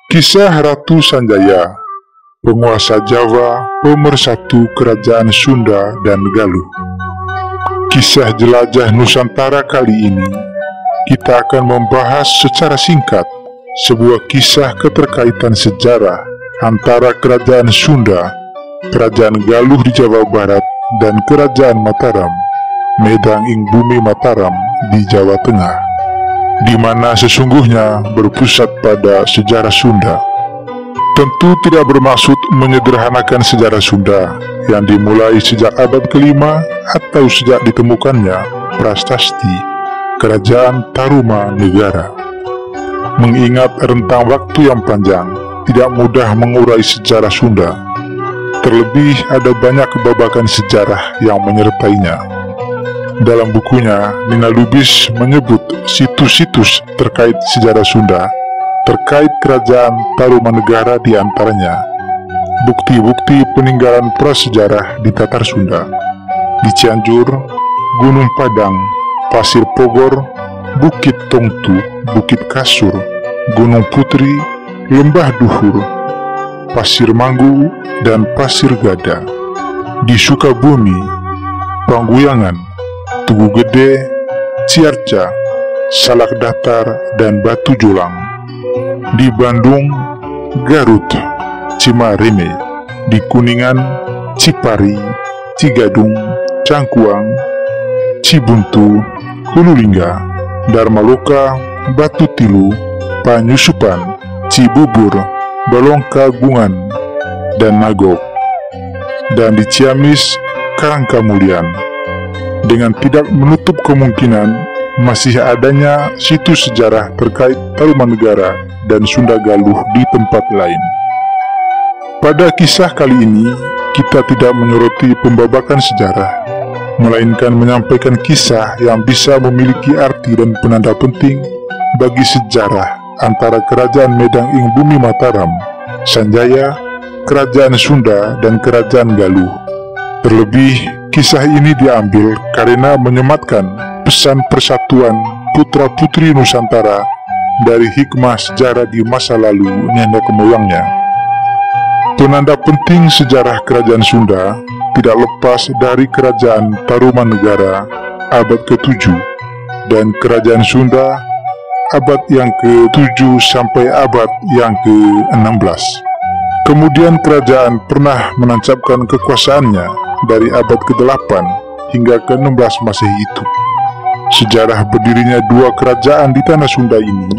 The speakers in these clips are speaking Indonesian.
Kisah Ratu Sanjaya, penguasa Jawa, pemersatu kerajaan Sunda dan Galuh. Kisah jelajah Nusantara kali ini, kita akan membahas secara singkat sebuah kisah keterkaitan sejarah antara kerajaan Sunda, kerajaan Galuh di Jawa Barat, dan kerajaan Mataram, Medang ing Bumi Mataram di Jawa Tengah, di mana sesungguhnya berpusat pada sejarah Sunda. Tentu tidak bermaksud menyederhanakan sejarah Sunda yang dimulai sejak abad ke-5 atau sejak ditemukannya prasasti Kerajaan Tarumanegara. Mengingat rentang waktu yang panjang, tidak mudah mengurai sejarah Sunda. Terlebih ada banyak kebabakan sejarah yang menyertainya. Dalam bukunya, Nina Lubis menyebut situs-situs terkait sejarah Sunda, terkait kerajaan Tarumanegara di antaranya bukti-bukti peninggalan prasejarah di Tatar Sunda, di Cianjur, Gunung Padang, Pasir Pogor, Bukit Tongtu, Bukit Kasur, Gunung Putri, Lembah Duhur, Pasir Manggu, dan Pasir Gada, di Sukabumi, Pangguyangan, Tugu Gede, Ciarca, Salak Datar, dan Batu Jolang, di Bandung, Garut, Cimareme, di Kuningan, Cipari, Cigadung, Cangkuang, Cibuntu, Hululingga, Darmaloka, Batu Tilu, Panyusupan, Cibubur, Balongkagungan, dan Nagok, dan di Ciamis, Karangkamulian, dengan tidak menutup kemungkinan masih adanya situs sejarah terkait Tarumanegara dan Sunda Galuh di tempat lain. Pada kisah kali ini, kita tidak menyoroti pembabakan sejarah, melainkan menyampaikan kisah yang bisa memiliki arti dan penanda penting bagi sejarah antara Kerajaan Medang ing Bumi Mataram, Sanjaya, Kerajaan Sunda, dan Kerajaan Galuh. Terlebih, kisah ini diambil karena menyematkan pesan persatuan putra-putri Nusantara dari hikmah sejarah di masa lalu nenek moyangnya. Penanda penting sejarah Kerajaan Sunda tidak lepas dari Kerajaan Tarumanegara abad ke-7 dan Kerajaan Sunda abad yang ke-7 sampai abad yang ke-16. Kemudian kerajaan pernah menancapkan kekuasaannya dari abad ke-8 hingga ke-16 Masehi itu. Sejarah berdirinya dua kerajaan di tanah Sunda ini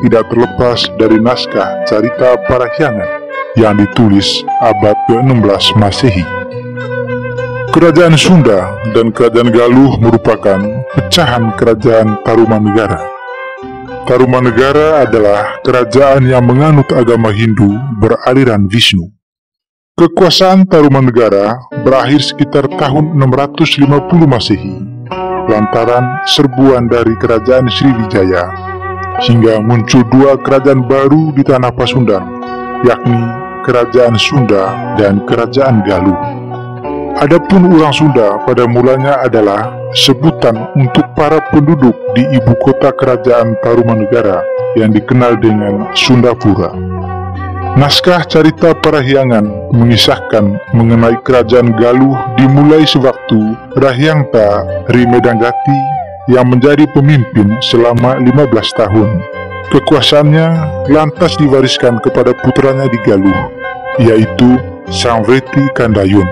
tidak terlepas dari naskah Carita Parahyangan yang ditulis abad ke-16 Masehi. Kerajaan Sunda dan Kerajaan Galuh merupakan pecahan Kerajaan Tarumanegara. Tarumanegara adalah kerajaan yang menganut agama Hindu beraliran Vishnu. Kekuasaan Tarumanegara berakhir sekitar tahun 650 Masehi lantaran serbuan dari Kerajaan Sriwijaya, hingga muncul dua kerajaan baru di tanah Pasundan, yakni Kerajaan Sunda dan Kerajaan Galuh. Adapun orang Sunda pada mulanya adalah sebutan untuk para penduduk di ibu kota Kerajaan Tarumanegara yang dikenal dengan Sundapura. Naskah Carita Parahyangan mengisahkan mengenai Kerajaan Galuh dimulai sewaktu Rahyangta Rimedanggati yang menjadi pemimpin selama 15 tahun. Kekuasaannya lantas diwariskan kepada putranya di Galuh, yaitu Samvriti Kandayun.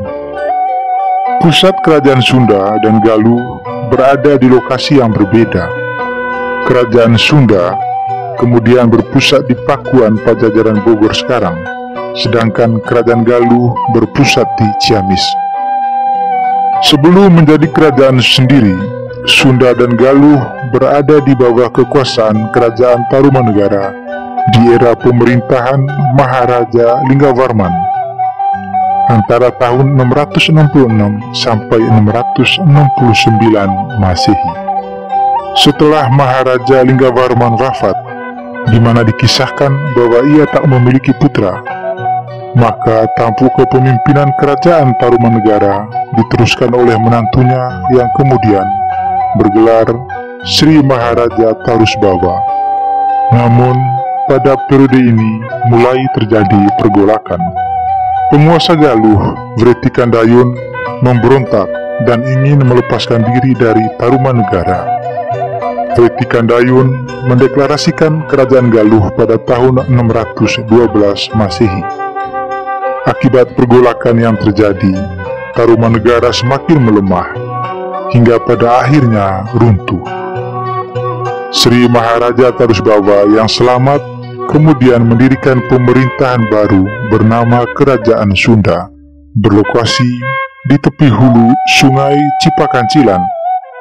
Pusat Kerajaan Sunda dan Galuh berada di lokasi yang berbeda. Kerajaan Sunda kemudian berpusat di Pakuan Pajajaran Bogor sekarang, sedangkan Kerajaan Galuh berpusat di Ciamis. Sebelum menjadi kerajaan sendiri, Sunda dan Galuh berada di bawah kekuasaan Kerajaan Tarumanegara di era pemerintahan Maharaja Linggawarman antara tahun 666 sampai 669 Masehi. Setelah Maharaja Linggawarman wafat, di mana dikisahkan bahwa ia tak memiliki putra, maka tampuk kepemimpinan Kerajaan Tarumanegara diteruskan oleh menantunya yang kemudian bergelar Sri Maharaja Tarusbawa. Namun, pada periode ini mulai terjadi pergolakan. Penguasa Galuh, Wretikandayun, memberontak dan ingin melepaskan diri dari Tarumanegara. Wretikandayun mendeklarasikan kerajaan Galuh pada tahun 612 Masehi. Akibat pergolakan yang terjadi, Tarumanegara semakin melemah, hingga pada akhirnya runtuh. Sri Maharaja Tarusbawa yang selamat kemudian mendirikan pemerintahan baru bernama Kerajaan Sunda, berlokasi di tepi hulu Sungai Cipakancilan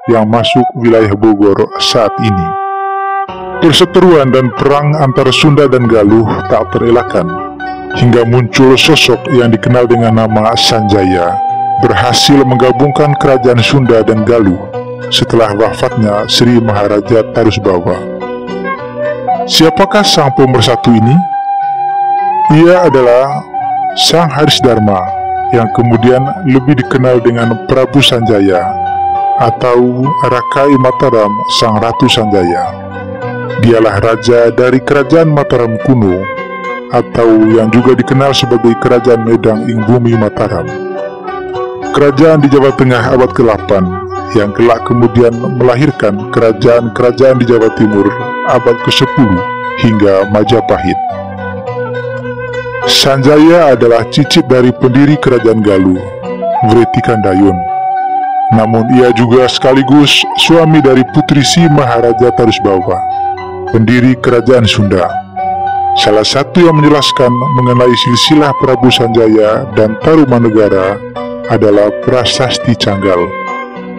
yang masuk wilayah Bogor saat ini. Perseteruan dan perang antara Sunda dan Galuh tak terelakkan, hingga muncul sosok yang dikenal dengan nama Sanjaya, berhasil menggabungkan kerajaan Sunda dan Galuh setelah wafatnya Sri Maharaja Tarusbawa. Siapakah sang pemersatu ini? Ia adalah Sang Harisdharma yang kemudian lebih dikenal dengan Prabu Sanjaya atau Rakai Mataram Sang Ratu Sanjaya. Dialah raja dari Kerajaan Mataram kuno atau yang juga dikenal sebagai Kerajaan Medang ing Bumi Mataram. Kerajaan di Jawa Tengah abad ke-8 yang kelak kemudian melahirkan kerajaan-kerajaan di Jawa Timur abad ke-10 hingga Majapahit. Sanjaya adalah cicit dari pendiri Kerajaan Galuh, Wretikandayun. Namun ia juga sekaligus suami dari Putri Si Maharaja Tarusbawa, pendiri Kerajaan Sunda. Salah satu yang menjelaskan mengenai silsilah Prabu Sanjaya dan Tarumanegara adalah Prasasti Canggal.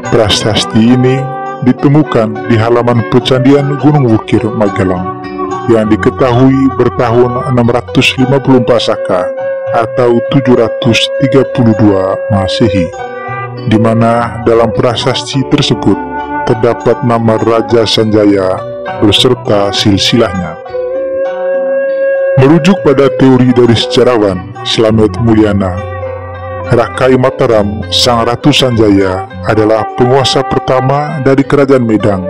Prasasti ini ditemukan di halaman Pecandian Gunung Wukir, Magelang, yang diketahui bertahun 654 Saka atau 732 Masehi, di mana dalam prasasti tersebut terdapat nama Raja Sanjaya beserta silsilahnya. Merujuk pada teori dari sejarawan Slamet Mulyana, Rakai Mataram Sang Ratu Sanjaya adalah penguasa pertama dari Kerajaan Medang,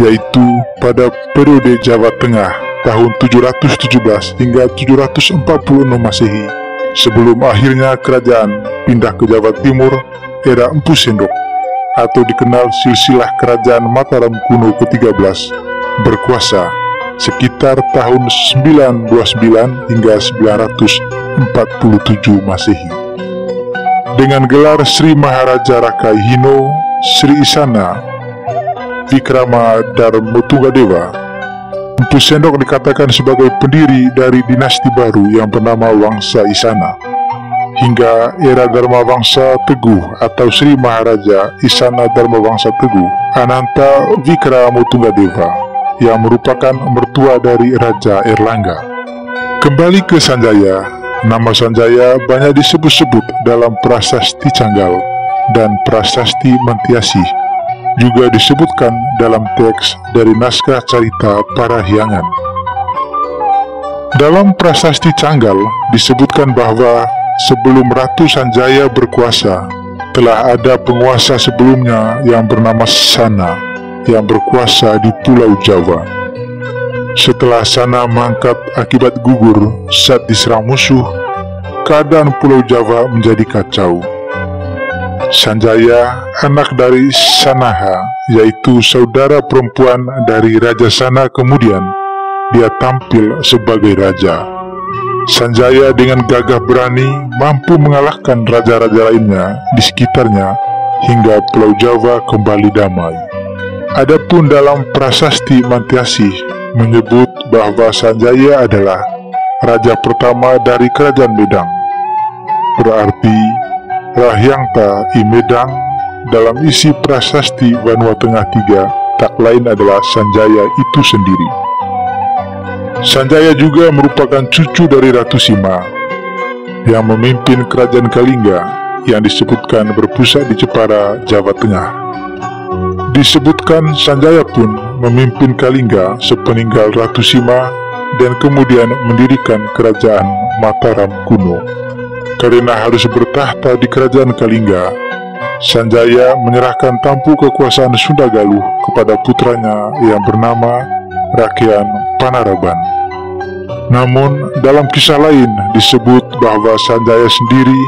yaitu pada periode Jawa Tengah tahun 717 hingga 746 Masehi, sebelum akhirnya kerajaan pindah ke Jawa Timur era Empu Sendok, atau dikenal silsilah Kerajaan Mataram kuno ke-13, berkuasa sekitar tahun 929 hingga 947 Masehi. Dengan gelar Sri Maharaja Rakai Hino Sri Isana Vikrama Darmotunggadewa, Empu Sendok dikatakan sebagai pendiri dari dinasti baru yang bernama Wangsa Isana. Hingga era Dharma Wangsa Teguh atau Sri Maharaja Isana Dharma Wangsa Teguh Ananta Vikramotunggadewa, yang merupakan mertua dari Raja Erlangga. Kembali ke Sanjaya, nama Sanjaya banyak disebut-sebut dalam Prasasti Canggal dan Prasasti Mantiasih, juga disebutkan dalam teks dari naskah carita Parahyangan. Dalam Prasasti Canggal disebutkan bahwa sebelum Ratu Sanjaya berkuasa, telah ada penguasa sebelumnya yang bernama Sana yang berkuasa di Pulau Jawa. Setelah Sana mangkat akibat gugur saat diserang musuh, keadaan Pulau Jawa menjadi kacau. Sanjaya, anak dari Sanaha, yaitu saudara perempuan dari Raja Sana, kemudian dia tampil sebagai raja. Sanjaya dengan gagah berani mampu mengalahkan raja-raja lainnya di sekitarnya hingga Pulau Jawa kembali damai. Adapun dalam Prasasti Mantiasih menyebut bahwa Sanjaya adalah raja pertama dari Kerajaan Medang. Berarti Rahyangta I Medang dalam isi Prasasti Banua Tengah III tak lain adalah Sanjaya itu sendiri. Sanjaya juga merupakan cucu dari Ratu Sima yang memimpin Kerajaan Kalingga yang disebutkan berpusat di Jepara, Jawa Tengah. Disebutkan Sanjaya pun memimpin Kalingga sepeninggal Ratu Sima dan kemudian mendirikan Kerajaan Mataram kuno. Karena harus bertahta di Kerajaan Kalingga, Sanjaya menyerahkan tampuk kekuasaan Sunda Galuh kepada putranya yang bernama Rakyaan Panaraban. Namun, dalam kisah lain disebut bahwa Sanjaya sendiri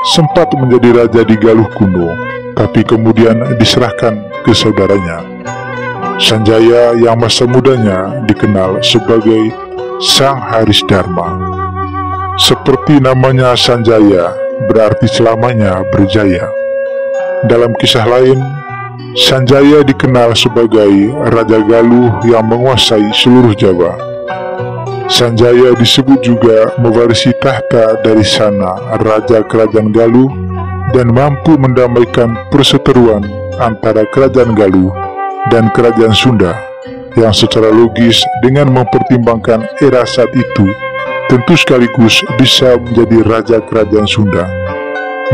sempat menjadi raja di Galuh kuno, tapi kemudian diserahkan ke saudaranya. Sanjaya yang masa mudanya dikenal sebagai Sang Haris Dharma. Seperti namanya Sanjaya, berarti selamanya berjaya. Dalam kisah lain, Sanjaya dikenal sebagai Raja Galuh yang menguasai seluruh Jawa. Sanjaya disebut juga mewarisi tahta dari Sana, Raja Kerajaan Galuh, dan mampu mendamaikan perseteruan antara Kerajaan Galuh dan Kerajaan Sunda, yang secara logis dengan mempertimbangkan era saat itu tentu sekaligus bisa menjadi Raja Kerajaan Sunda,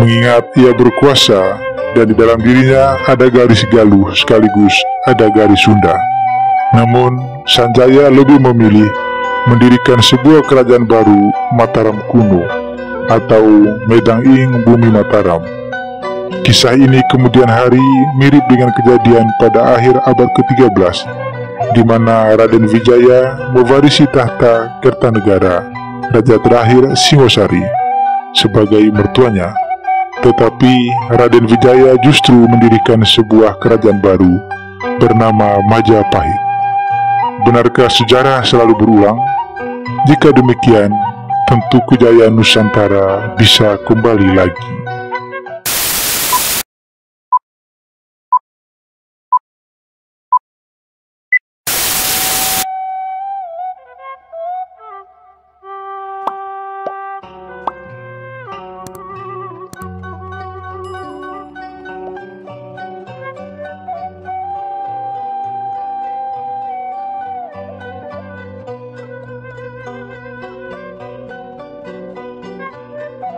mengingat ia berkuasa dan di dalam dirinya ada garis Galuh sekaligus ada garis Sunda. Namun, Sanjaya lebih memilih mendirikan sebuah kerajaan baru, Mataram kuno, atau Medang Ing Bumi Mataram. Kisah ini kemudian hari mirip dengan kejadian pada akhir abad ke-13, di mana Raden Wijaya mewarisi tahta Kertanegara, raja terakhir Singosari, sebagai mertuanya. Tetapi Raden Wijaya justru mendirikan sebuah kerajaan baru bernama Majapahit. Benarkah sejarah selalu berulang? Jika demikian, tentu kejayaan Nusantara bisa kembali lagi.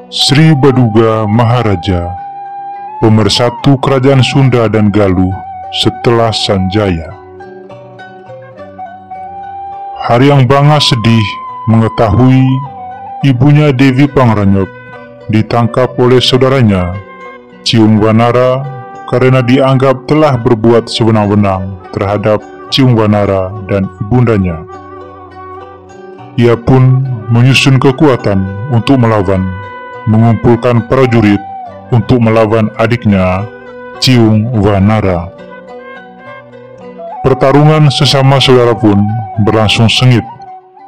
Sri Baduga Maharaja, pemersatu Kerajaan Sunda dan Galuh setelah Sanjaya. Haryang Banga sedih mengetahui ibunya Dewi Pangranjop ditangkap oleh saudaranya Ciung Wanara karena dianggap telah berbuat sewenang-wenang terhadap Ciung Wanara dan ibundanya. Ia pun menyusun kekuatan untuk mengumpulkan prajurit untuk melawan adiknya Ciung Wanara. Pertarungan sesama saudara pun berlangsung sengit,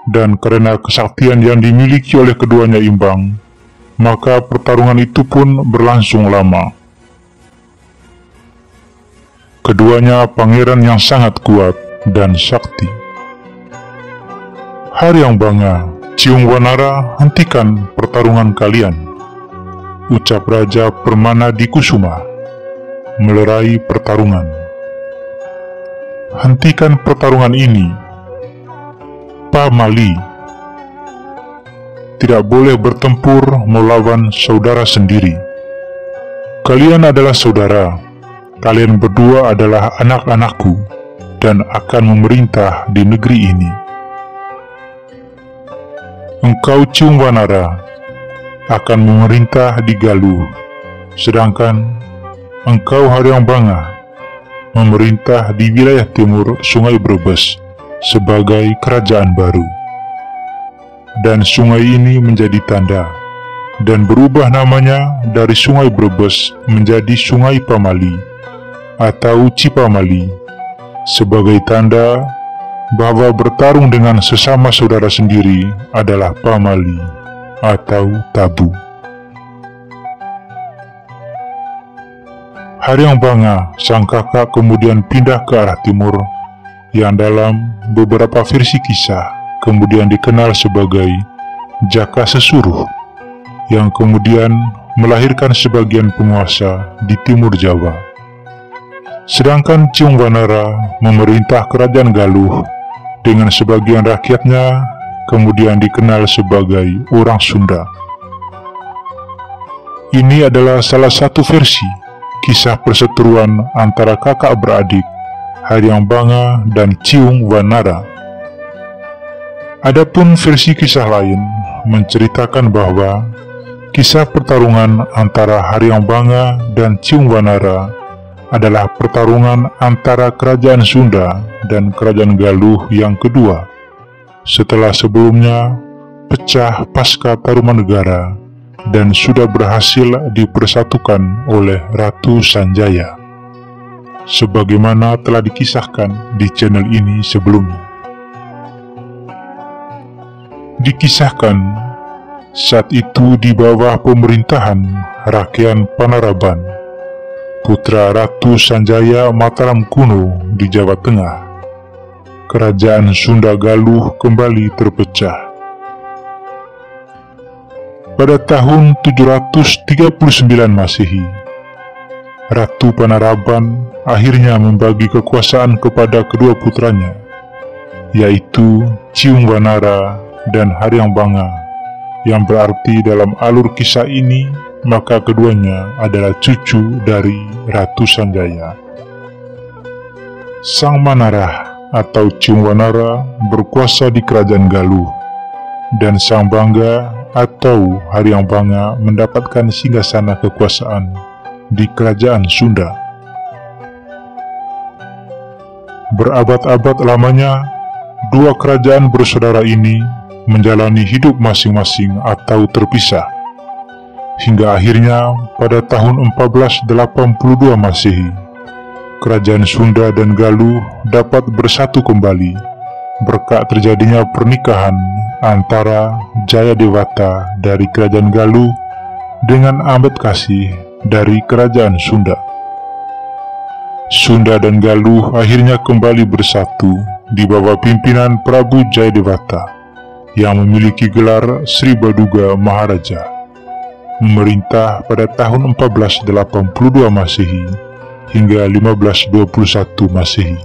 dan karena kesaktian yang dimiliki oleh keduanya imbang, maka pertarungan itu pun berlangsung lama. Keduanya pangeran yang sangat kuat dan sakti. Haryang Banga, Ciung Wanara, hentikan pertarungan kalian, ucap Raja Permana di Kusuma melerai pertarungan. Hentikan pertarungan ini, Pamali. Tidak boleh bertempur melawan saudara sendiri. Kalian adalah saudara. Kalian berdua adalah anak-anakku dan akan memerintah di negeri ini. Engkau Ciung Wanara akan memerintah di Galuh, sedangkan engkau Haryang Banga memerintah di wilayah timur Sungai Brebes sebagai kerajaan baru. Dan sungai ini menjadi tanda dan berubah namanya dari Sungai Brebes menjadi Sungai Pamali atau Cipamali sebagai tanda bahwa bertarung dengan sesama saudara sendiri adalah pamali atau tabu. Haryang Banga, sang kakak, kemudian pindah ke arah timur, yang dalam beberapa versi kisah kemudian dikenal sebagai Jaka Sesuruh, yang kemudian melahirkan sebagian penguasa di timur Jawa. Sedangkan Ciung Wanara memerintah kerajaan Galuh dengan sebagian rakyatnya kemudian dikenal sebagai orang Sunda. Ini adalah salah satu versi kisah perseteruan antara kakak beradik Haryang Banga dan Ciung Wanara. Adapun versi kisah lain menceritakan bahwa kisah pertarungan antara Haryang Banga dan Ciung Wanara adalah pertarungan antara kerajaan Sunda dan kerajaan Galuh yang kedua, setelah sebelumnya pecah pasca Tarumanegara dan sudah berhasil dipersatukan oleh Ratu Sanjaya, sebagaimana telah dikisahkan di channel ini sebelumnya. Dikisahkan, saat itu di bawah pemerintahan Rakyat Panaraban, putra Ratu Sanjaya Mataram kuno di Jawa Tengah, Kerajaan Sunda Galuh kembali terpecah. Pada tahun 739 Masehi, Ratu Panaraban akhirnya membagi kekuasaan kepada kedua putranya, yaitu Ciungwanara dan Haryambanga, yang berarti dalam alur kisah ini maka keduanya adalah cucu dari Ratu Sanjaya. Sang Manarah atau Ciungwanara berkuasa di Kerajaan Galuh, dan Sang Bangga atau Haryambanga mendapatkan singgasana kekuasaan di Kerajaan Sunda. Berabad-abad lamanya, dua kerajaan bersaudara ini menjalani hidup masing-masing atau terpisah, hingga akhirnya pada tahun 1482 Masehi, Kerajaan Sunda dan Galuh dapat bersatu kembali berkat terjadinya pernikahan antara Jayadewata dari Kerajaan Galuh dengan Ambedkasi dari Kerajaan Sunda. Sunda dan Galuh akhirnya kembali bersatu di bawah pimpinan Prabu Jayadewata yang memiliki gelar Sri Baduga Maharaja, memerintah pada tahun 1482 Masehi hingga 1521 Masehi.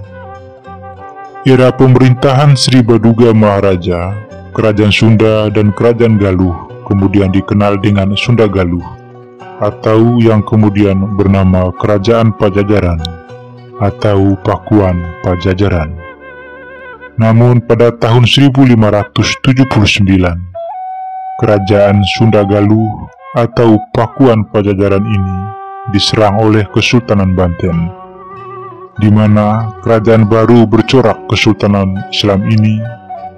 Era pemerintahan Sri Baduga Maharaja, Kerajaan Sunda dan Kerajaan Galuh kemudian dikenal dengan Sunda Galuh, atau yang kemudian bernama Kerajaan Pajajaran atau Pakuan Pajajaran. Namun pada tahun 1579, Kerajaan Sunda Galuh atau Pakuan Pajajaran ini diserang oleh Kesultanan Banten, di mana kerajaan baru bercorak Kesultanan Islam ini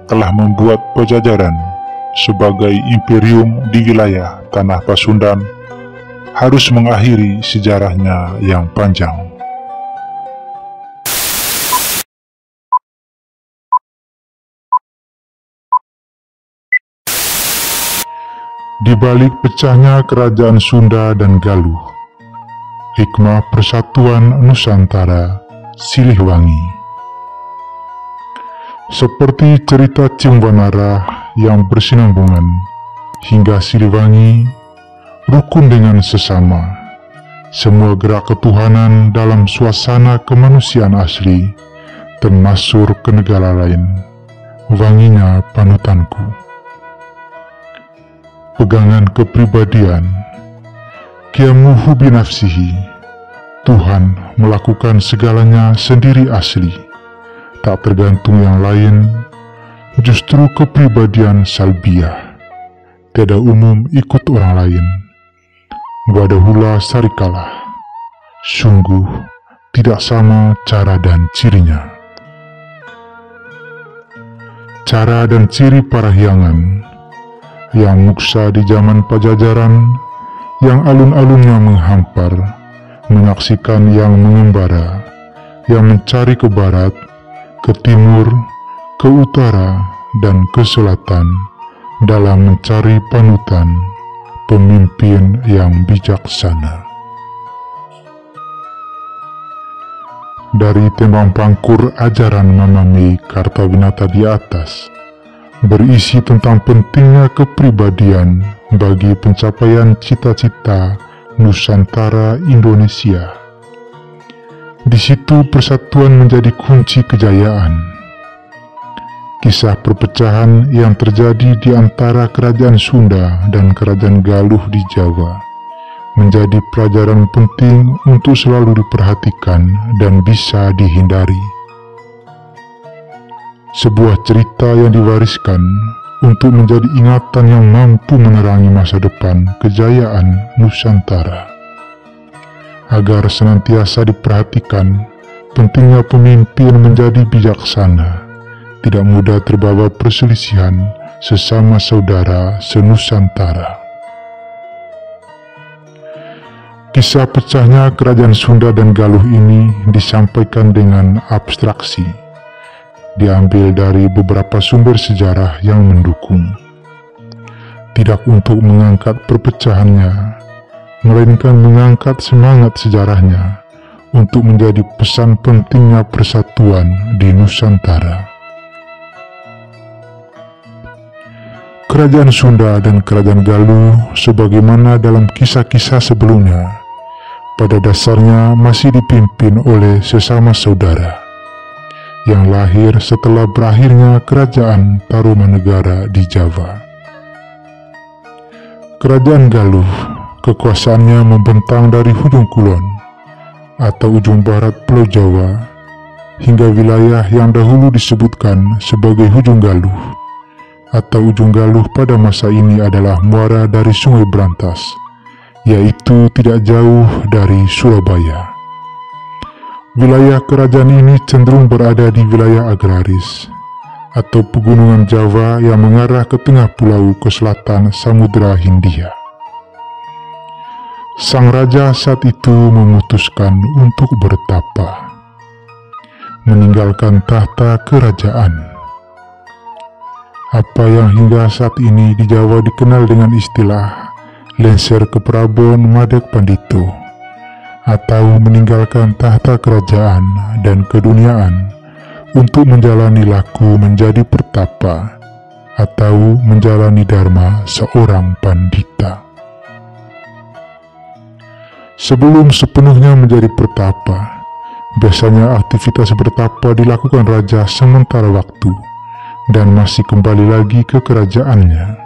telah membuat Pajajaran sebagai imperium di wilayah tanah Pasundan harus mengakhiri sejarahnya yang panjang. Di balik pecahnya Kerajaan Sunda dan Galuh, hikmah persatuan Nusantara silih wangi. Seperti cerita Ciungwanara yang bersinambungan hingga Siliwangi, rukun dengan sesama, semua gerak ketuhanan dalam suasana kemanusiaan asli, termasuk ke negara lain, wanginya panutanku. Pegangan kepribadian, qiyamuhu binafsihi, Tuhan melakukan segalanya sendiri asli, tak tergantung yang lain, justru kepribadian salbiah, tiada umum ikut orang lain, wadahula sarikalah, sungguh tidak sama cara dan cirinya. Cara dan ciri para hyangan yang muksa di zaman Pajajaran, yang alun-alunnya menghampar, menyaksikan yang mengembara, yang mencari ke barat, ke timur, ke utara, dan ke selatan, dalam mencari panutan, pemimpin yang bijaksana. Dari tembang pangkur ajaran Mamami Kartawinata di atas, berisi tentang pentingnya kepribadian bagi pencapaian cita-cita Nusantara Indonesia. Di situ persatuan menjadi kunci kejayaan. Kisah perpecahan yang terjadi di antara Kerajaan Sunda dan Kerajaan Galuh di Jawa menjadi pelajaran penting untuk selalu diperhatikan dan bisa dihindari. Sebuah cerita yang diwariskan untuk menjadi ingatan yang mampu menerangi masa depan kejayaan Nusantara. Agar senantiasa diperhatikan, pentingnya pemimpin menjadi bijaksana, tidak mudah terbawa perselisihan sesama saudara senusantara. Kisah pecahnya kerajaan Sunda dan Galuh ini disampaikan dengan abstraksi, diambil dari beberapa sumber sejarah yang mendukung. Tidak untuk mengangkat perpecahannya, melainkan mengangkat semangat sejarahnya untuk menjadi pesan pentingnya persatuan di Nusantara. Kerajaan Sunda dan Kerajaan Galuh, sebagaimana dalam kisah-kisah sebelumnya, pada dasarnya masih dipimpin oleh sesama saudara yang lahir setelah berakhirnya Kerajaan Tarumanegara di Jawa. Kerajaan Galuh, kekuasaannya membentang dari ujung kulon atau ujung barat Pulau Jawa hingga wilayah yang dahulu disebutkan sebagai ujung Galuh, atau ujung Galuh pada masa ini adalah muara dari Sungai Brantas, yaitu tidak jauh dari Surabaya. Wilayah kerajaan ini cenderung berada di wilayah agraris atau pegunungan Jawa yang mengarah ke tengah pulau ke selatan Samudra Hindia. Sang raja saat itu memutuskan untuk bertapa, meninggalkan tahta kerajaan. Apa yang hingga saat ini di Jawa dikenal dengan istilah lenser ke Prabon Madeg Pandito, atau meninggalkan tahta kerajaan dan keduniaan untuk menjalani laku menjadi pertapa atau menjalani dharma seorang pandita. Sebelum sepenuhnya menjadi pertapa, biasanya aktivitas bertapa dilakukan raja sementara waktu dan masih kembali lagi ke kerajaannya,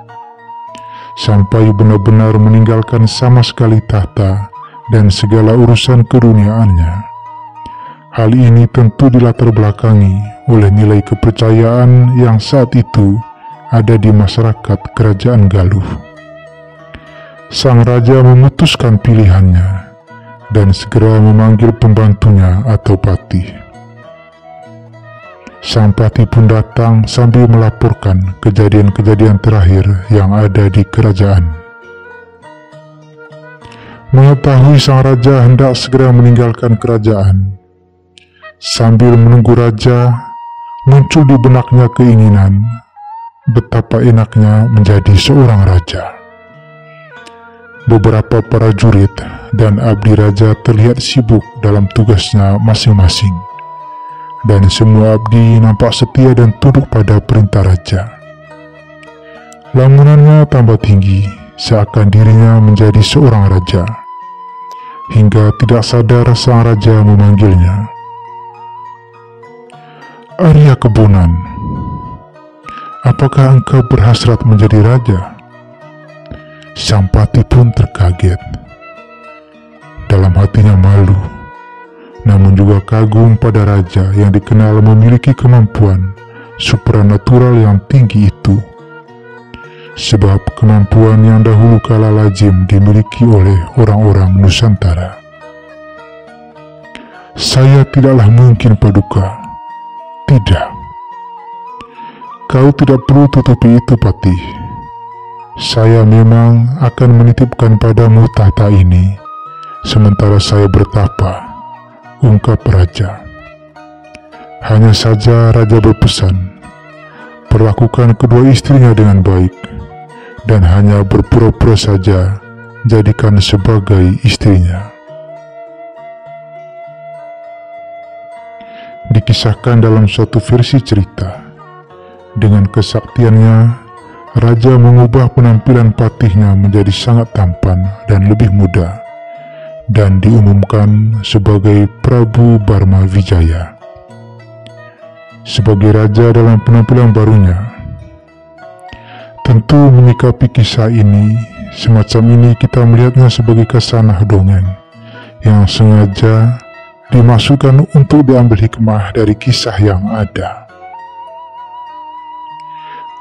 sampai benar-benar meninggalkan sama sekali tahta dan segala urusan keduniaannya. Hal ini tentu dilatar belakangi oleh nilai kepercayaan yang saat itu ada di masyarakat kerajaan Galuh. Sang raja memutuskan pilihannya dan segera memanggil pembantunya atau patih. Sang patih pun datang sambil melaporkan kejadian-kejadian terakhir yang ada di kerajaan. Mengetahui sang raja hendak segera meninggalkan kerajaan, sambil menunggu raja, muncul di benaknya keinginan betapa enaknya menjadi seorang raja. Beberapa prajurit dan abdi raja terlihat sibuk dalam tugasnya masing-masing, dan semua abdi nampak setia dan tunduk pada perintah raja. Lamunannya tambah tinggi, seakan dirinya menjadi seorang raja, hingga tidak sadar sang raja memanggilnya. "Arya Kebonan, apakah engkau berhasrat menjadi raja?" Sang patih pun terkaget. Dalam hatinya malu, namun juga kagum pada raja yang dikenal memiliki kemampuan supranatural yang tinggi itu. Sebab kemampuan yang dahulu kala lazim dimiliki oleh orang-orang Nusantara. "Saya tidaklah mungkin, Paduka." "Tidak. Kau tidak perlu tutupi itu, Patih. Saya memang akan menitipkan padamu tahta ini sementara saya bertapa," ungkap raja. Hanya saja raja berpesan, perlakukan kedua istrinya dengan baik, dan hanya berpura-pura saja jadikan sebagai istrinya. Dikisahkan dalam suatu versi cerita, dengan kesaktiannya, raja mengubah penampilan patihnya menjadi sangat tampan dan lebih muda, dan diumumkan sebagai Prabu Barma Wijaya. Sebagai raja dalam penampilan barunya, tentu menyikapi kisah ini, semacam ini kita melihatnya sebagai kasanah dongeng yang sengaja dimasukkan untuk diambil hikmah dari kisah yang ada.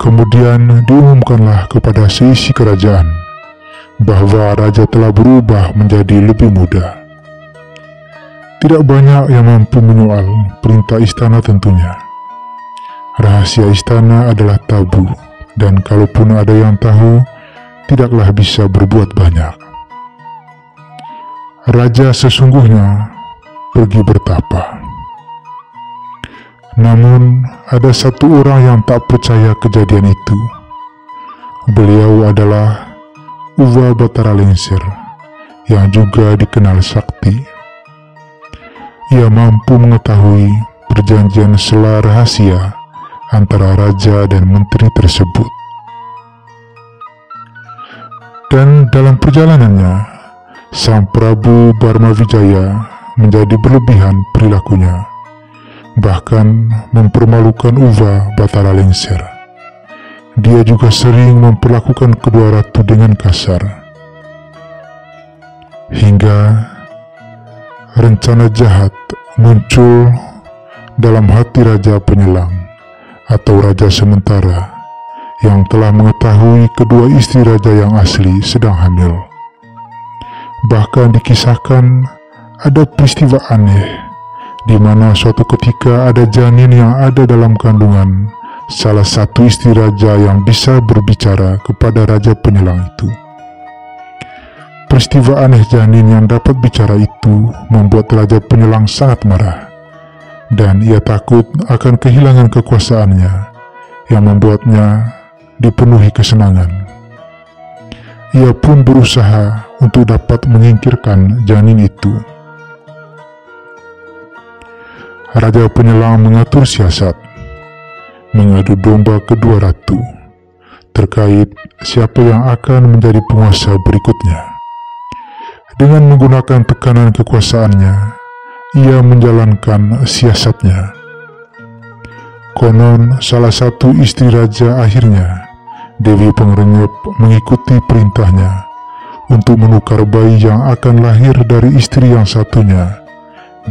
Kemudian diumumkanlah kepada seisi kerajaan bahwa raja telah berubah menjadi lebih muda. Tidak banyak yang mampu menyoal perintah istana tentunya. Rahasia istana adalah tabu dan kalaupun ada yang tahu, tidaklah bisa berbuat banyak. Raja sesungguhnya pergi bertapa. Namun, ada satu orang yang tak percaya kejadian itu. Beliau adalah Uva Batara Lengser, yang juga dikenal sakti. Ia mampu mengetahui perjanjian sela rahasia antara raja dan menteri tersebut. Dan dalam perjalanannya, Sang Prabu Barmawijaya menjadi berlebihan perilakunya, bahkan mempermalukan Uva Batara Lengser. Dia juga sering memperlakukan kedua ratu dengan kasar, hingga rencana jahat muncul dalam hati Raja Penyelang atau Raja Sementara yang telah mengetahui kedua istri raja yang asli sedang hamil. Bahkan dikisahkan ada peristiwa aneh di mana suatu ketika ada janin yang ada dalam kandungan salah satu istri raja yang bisa berbicara kepada Raja Penyelang itu. Peristiwa aneh janin yang dapat bicara itu membuat Raja Penyelang sangat marah, dan ia takut akan kehilangan kekuasaannya yang membuatnya dipenuhi kesenangan. Ia pun berusaha untuk dapat menyingkirkan janin itu. Raja Penyelang mengatur siasat, mengadu domba kedua ratu terkait siapa yang akan menjadi penguasa berikutnya. Dengan menggunakan tekanan kekuasaannya, ia menjalankan siasatnya. Konon salah satu istri raja akhirnya, Dewi Pengrenyep, mengikuti perintahnya untuk menukar bayi yang akan lahir dari istri yang satunya,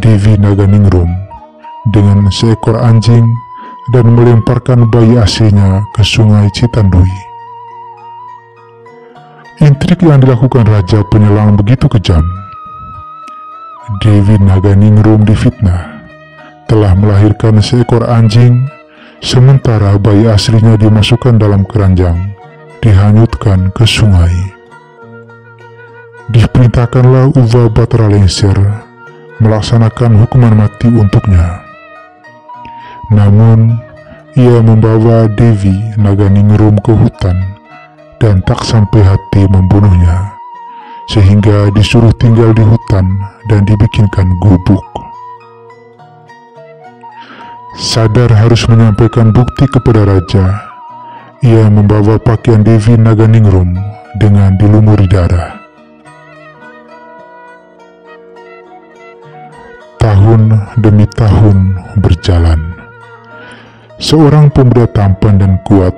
Dewi Naganingrum, dengan seekor anjing dan melemparkan bayi aslinya ke sungai Citandui. Intrik yang dilakukan Raja Penyelang begitu kejam. Dewi Naganingrum difitnah telah melahirkan seekor anjing, sementara bayi aslinya dimasukkan dalam keranjang, dihanyutkan ke sungai. Diperintahkanlah Uva Batara Lengser melaksanakan hukuman mati untuknya. Namun, ia membawa Dewi Naganingrum ke hutan dan tak sampai hati membunuhnya, sehingga disuruh tinggal di hutan dan dibikinkan gubuk. Sadar harus menyampaikan bukti kepada raja, ia membawa pakaian Dewi Naganingrum dengan dilumuri darah. Tahun demi tahun berjalan. Seorang pemuda tampan dan kuat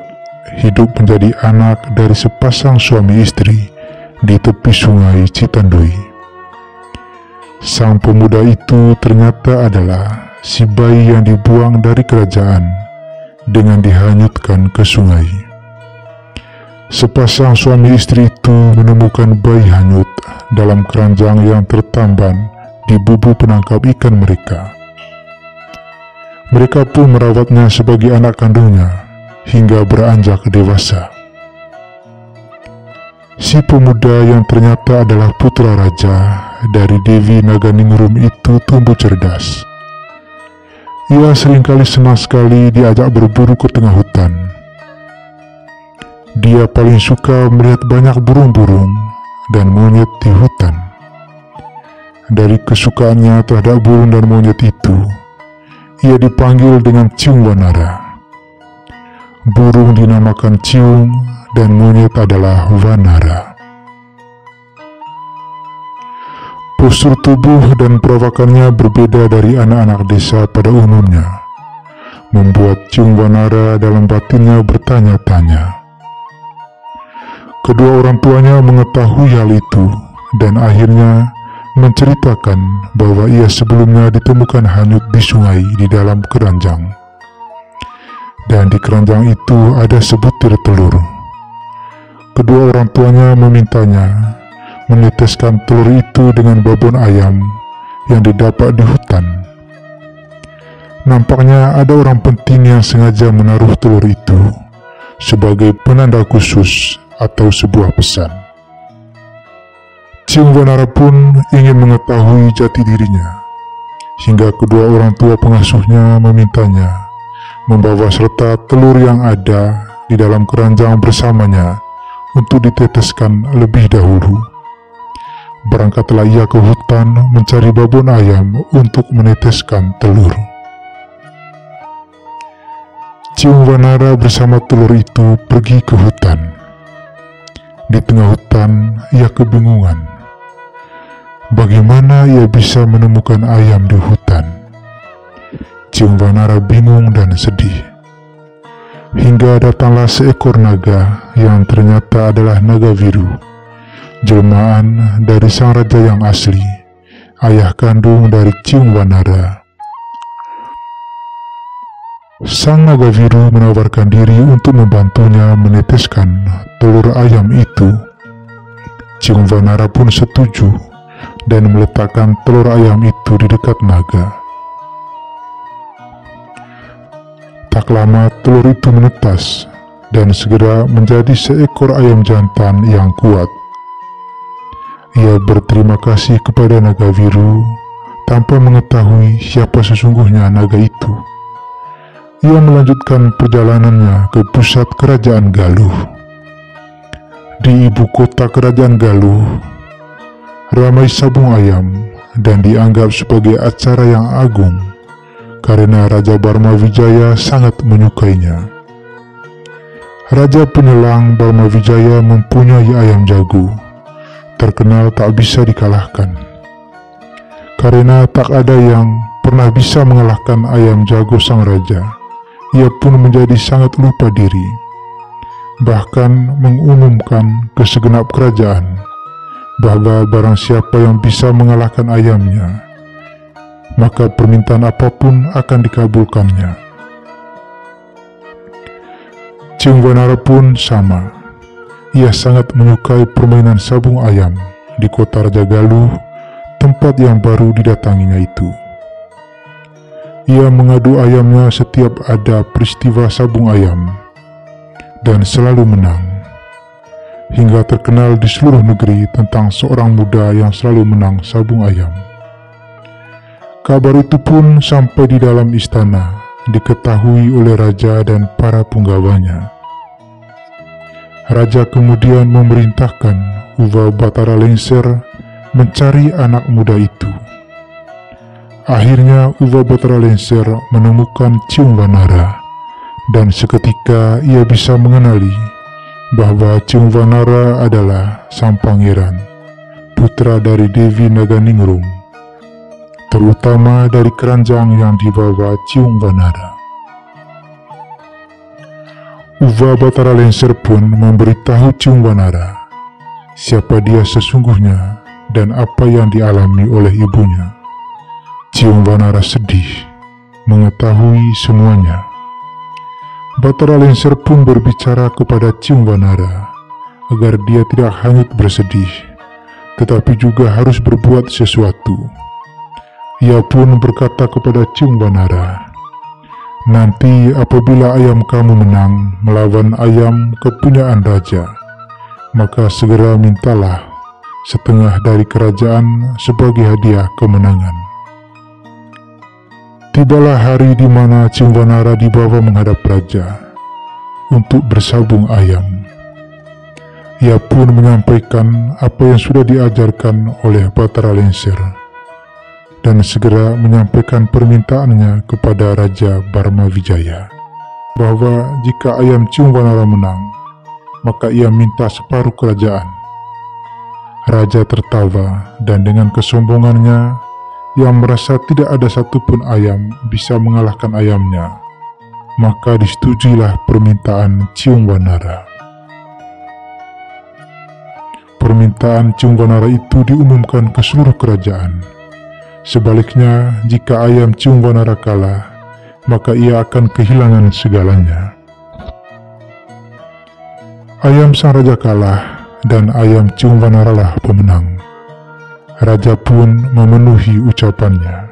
hidup menjadi anak dari sepasang suami istri di tepi sungai Citandui. Sang pemuda itu ternyata adalah si bayi yang dibuang dari kerajaan dengan dihanyutkan ke sungai. Sepasang suami istri itu menemukan bayi hanyut dalam keranjang yang tertamban di bubu penangkap ikan mereka. Mereka pun merawatnya sebagai anak kandungnya hingga beranjak dewasa. Si pemuda yang ternyata adalah putra raja dari Dewi Naganingrum itu tumbuh cerdas. Ia seringkali senang sekali diajak berburu ke tengah hutan. Dia paling suka melihat banyak burung-burung dan monyet di hutan. Dari kesukaannya terhadap burung dan monyet itu, ia dipanggil dengan Ciung Wanara. Burung dinamakan Ciung dan monyet adalah Wanara. Postur tubuh dan perawakannya berbeda dari anak-anak desa pada umumnya, membuat Ciung Wanara dalam batinnya bertanya-tanya. Kedua orang tuanya mengetahui hal itu dan akhirnya menceritakan bahwa ia sebelumnya ditemukan hanyut di sungai di dalam keranjang, dan di keranjang itu ada sebutir telur. Kedua orang tuanya memintanya meneteskan telur itu dengan babon ayam yang didapat di hutan. Nampaknya ada orang penting yang sengaja menaruh telur itu sebagai penanda khusus atau sebuah pesan. Ciungwanara pun ingin mengetahui jati dirinya, hingga kedua orang tua pengasuhnya memintanya membawa serta telur yang ada di dalam keranjang bersamanya untuk diteteskan lebih dahulu. Berangkatlah ia ke hutan mencari babon ayam untuk meneteskan telur. Ciungwanara bersama telur itu pergi ke hutan. Di tengah hutan, ia kebingungan. Bagaimana ia bisa menemukan ayam di hutan? Ciungwanara bingung dan sedih. Hingga datanglah seekor naga yang ternyata adalah naga biru, jelmaan dari sang raja yang asli, ayah kandung dari Ciungwanara. Sang naga biru menawarkan diri untuk membantunya meneteskan telur ayam itu. Ciungwanara pun setuju dan meletakkan telur ayam itu di dekat naga. Tak lama telur itu menetas dan segera menjadi seekor ayam jantan yang kuat. Ia berterima kasih kepada naga biru tanpa mengetahui siapa sesungguhnya naga itu. Ia melanjutkan perjalanannya ke pusat kerajaan Galuh. Di ibu kota kerajaan Galuh, ramai sabung ayam dan dianggap sebagai acara yang agung karena Raja Barmawijaya sangat menyukainya. Raja penyelang Barmawijaya mempunyai ayam jago, terkenal tak bisa dikalahkan. Karena tak ada yang pernah bisa mengalahkan ayam jago sang raja, ia pun menjadi sangat lupa diri, bahkan mengumumkan ke segenap kerajaan bahwa barang siapa yang bisa mengalahkan ayamnya, maka permintaan apapun akan dikabulkannya. Ciungwanara pun sama. Ia sangat menyukai permainan sabung ayam di kota Raja Galuh, tempat yang baru didatanginya itu. Ia mengadu ayamnya setiap ada peristiwa sabung ayam, dan selalu menang, hingga terkenal di seluruh negeri tentang seorang muda yang selalu menang sabung ayam. Kabar itu pun sampai di dalam istana, diketahui oleh raja dan para penggawanya. Raja kemudian memerintahkan Uva Batara Lengser mencari anak muda itu. Akhirnya Uva Batara Lengser menemukan Ciungwanara, dan seketika ia bisa mengenali bahwa Ciungwanara adalah sang pangeran, putra dari Dewi Naganingrum, terutama dari keranjang yang dibawa Ciungwanara. Uva Batara Lengser pun memberitahu Ciungwanara siapa dia sesungguhnya dan apa yang dialami oleh ibunya. Ciungwanara sedih mengetahui semuanya. Batara Lengser pun berbicara kepada Ciungwanara agar dia tidak hanyut bersedih, tetapi juga harus berbuat sesuatu. Ia pun berkata kepada Ciungwanara, "Nanti apabila ayam kamu menang melawan ayam kepunyaan raja, maka segera mintalah setengah dari kerajaan sebagai hadiah kemenangan." Tibalah hari di mana Ciungwanara dibawa menghadap raja untuk bersabung ayam. Ia pun menyampaikan apa yang sudah diajarkan oleh Batara Lengser, dan segera menyampaikan permintaannya kepada Raja Barmawijaya, bahwa jika ayam Ciungwanara menang, maka ia minta separuh kerajaan. Raja tertawa dan dengan kesombongannya yang merasa tidak ada satupun ayam bisa mengalahkan ayamnya, maka disetujuilah permintaan Ciungwanara. Permintaan Ciungwanara itu diumumkan ke seluruh kerajaan. Sebaliknya, jika ayam Ciungwanara kalah, maka ia akan kehilangan segalanya. Ayam sang raja kalah dan ayam Ciungwanara lah pemenang. Raja pun memenuhi ucapannya.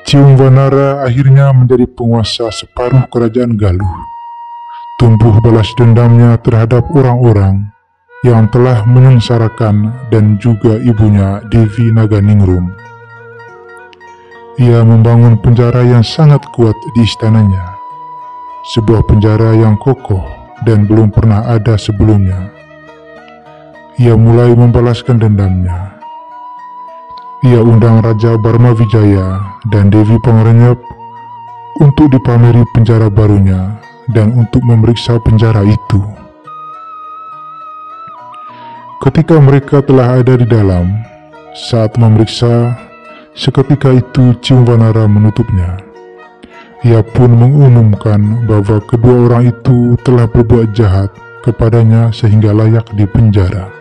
Ciumvanara akhirnya menjadi penguasa separuh kerajaan Galuh. Tumbuh balas dendamnya terhadap orang-orang yang telah menyengsarakan dan juga ibunya Devi Naganingrum. Ia membangun penjara yang sangat kuat di istananya, sebuah penjara yang kokoh dan belum pernah ada sebelumnya. Ia mulai membalaskan dendamnya. Ia undang Raja Barmawijaya dan Devi Pangrenyep untuk dipameri penjara barunya dan untuk memeriksa penjara itu. Ketika mereka telah ada di dalam, saat memeriksa, seketika itu Ciumvanara menutupnya. Ia pun mengumumkan bahwa kedua orang itu telah berbuat jahat kepadanya sehingga layak dipenjara.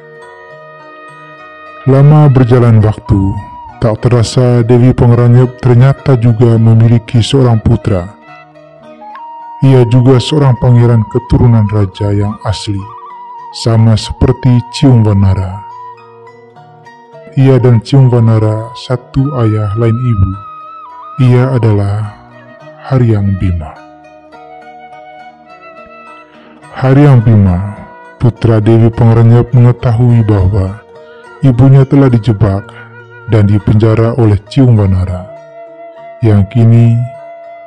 Lama berjalan waktu, tak terasa Devi Pangrenyep ternyata juga memiliki seorang putra. Ia juga seorang pangeran keturunan raja yang asli, sama seperti Ciumvanara. Ia dan Ciumvanara satu ayah lain ibu. Ia adalah Haryang Bima. Haryang Bima, putra Devi Pangrenyep, mengetahui bahwa ibunya telah dijebak dan dipenjara oleh Ciumvanara, yang kini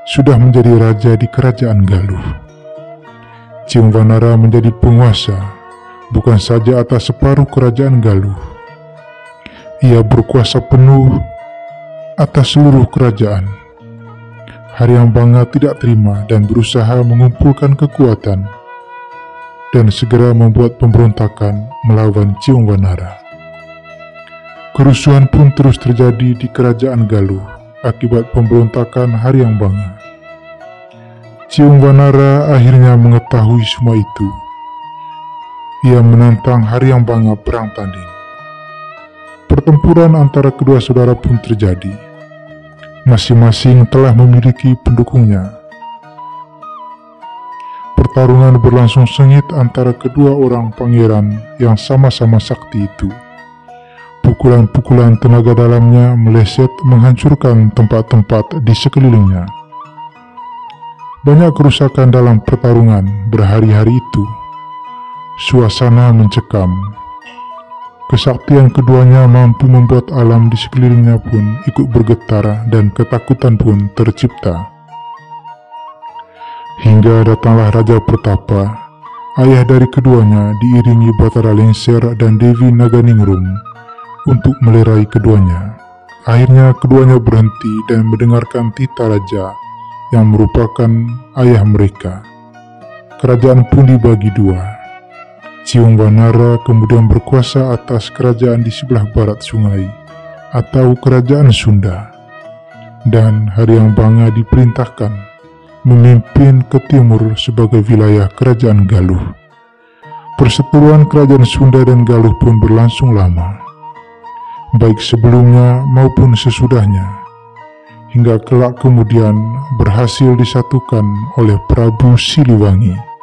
sudah menjadi raja di kerajaan Galuh. Ciumvanara menjadi penguasa bukan saja atas separuh kerajaan Galuh. Ia berkuasa penuh atas seluruh kerajaan. Haryang Banga tidak terima dan berusaha mengumpulkan kekuatan dan segera membuat pemberontakan melawan Ciumvanara. Kerusuhan pun terus terjadi di kerajaan Galuh akibat pemberontakan Haryang Banga. Ciumvanara akhirnya mengetahui semua itu. Ia menantang Haryang Banga perang tanding. Pertempuran antara kedua saudara pun terjadi. Masing-masing telah memiliki pendukungnya. Pertarungan berlangsung sengit antara kedua orang pangeran yang sama-sama sakti itu. Pukulan-pukulan tenaga dalamnya meleset menghancurkan tempat-tempat di sekelilingnya. Banyak kerusakan dalam pertarungan berhari-hari itu. Suasana mencekam. Kesaktian keduanya mampu membuat alam di sekelilingnya pun ikut bergetar dan ketakutan pun tercipta. Hingga datanglah Raja Pertapa, ayah dari keduanya, diiringi Batara Lengser dan Devi Naganingrum untuk melerai keduanya. Akhirnya keduanya berhenti dan mendengarkan titah raja yang merupakan ayah mereka. Kerajaan pun dibagi dua. Ciumvanara kemudian berkuasa atas kerajaan di sebelah barat sungai atau kerajaan Sunda, dan Haryang Banga diperintahkan memimpin ke timur sebagai wilayah kerajaan Galuh. Perseteruan kerajaan Sunda dan Galuh pun berlangsung lama, baik sebelumnya maupun sesudahnya, hingga kelak kemudian berhasil disatukan oleh Prabu Siliwangi.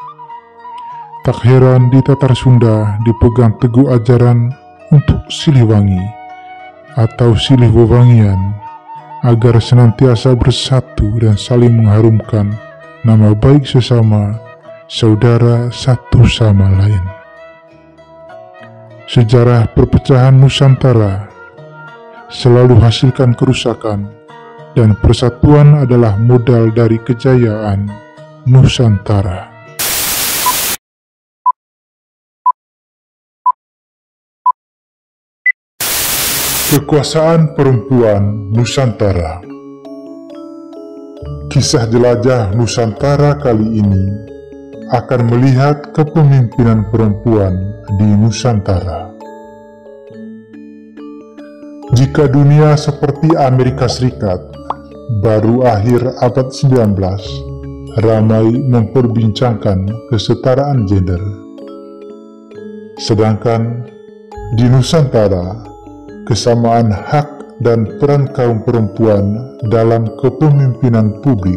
Tak heran di Tatar Sunda dipegang teguh ajaran untuk Siliwangi atau Silih Wewangian, agar senantiasa bersatu dan saling mengharumkan nama baik sesama, saudara satu sama lain. Sejarah perpecahan Nusantara selalu hasilkan kerusakan, dan persatuan adalah modal dari kejayaan Nusantara. Kekuasaan perempuan Nusantara. Kisah jelajah Nusantara kali ini akan melihat kepemimpinan perempuan di Nusantara. Jika dunia seperti Amerika Serikat baru akhir abad 19 ramai memperbincangkan kesetaraan gender, sedangkan di Nusantara kesamaan hak dan peran kaum perempuan dalam kepemimpinan publik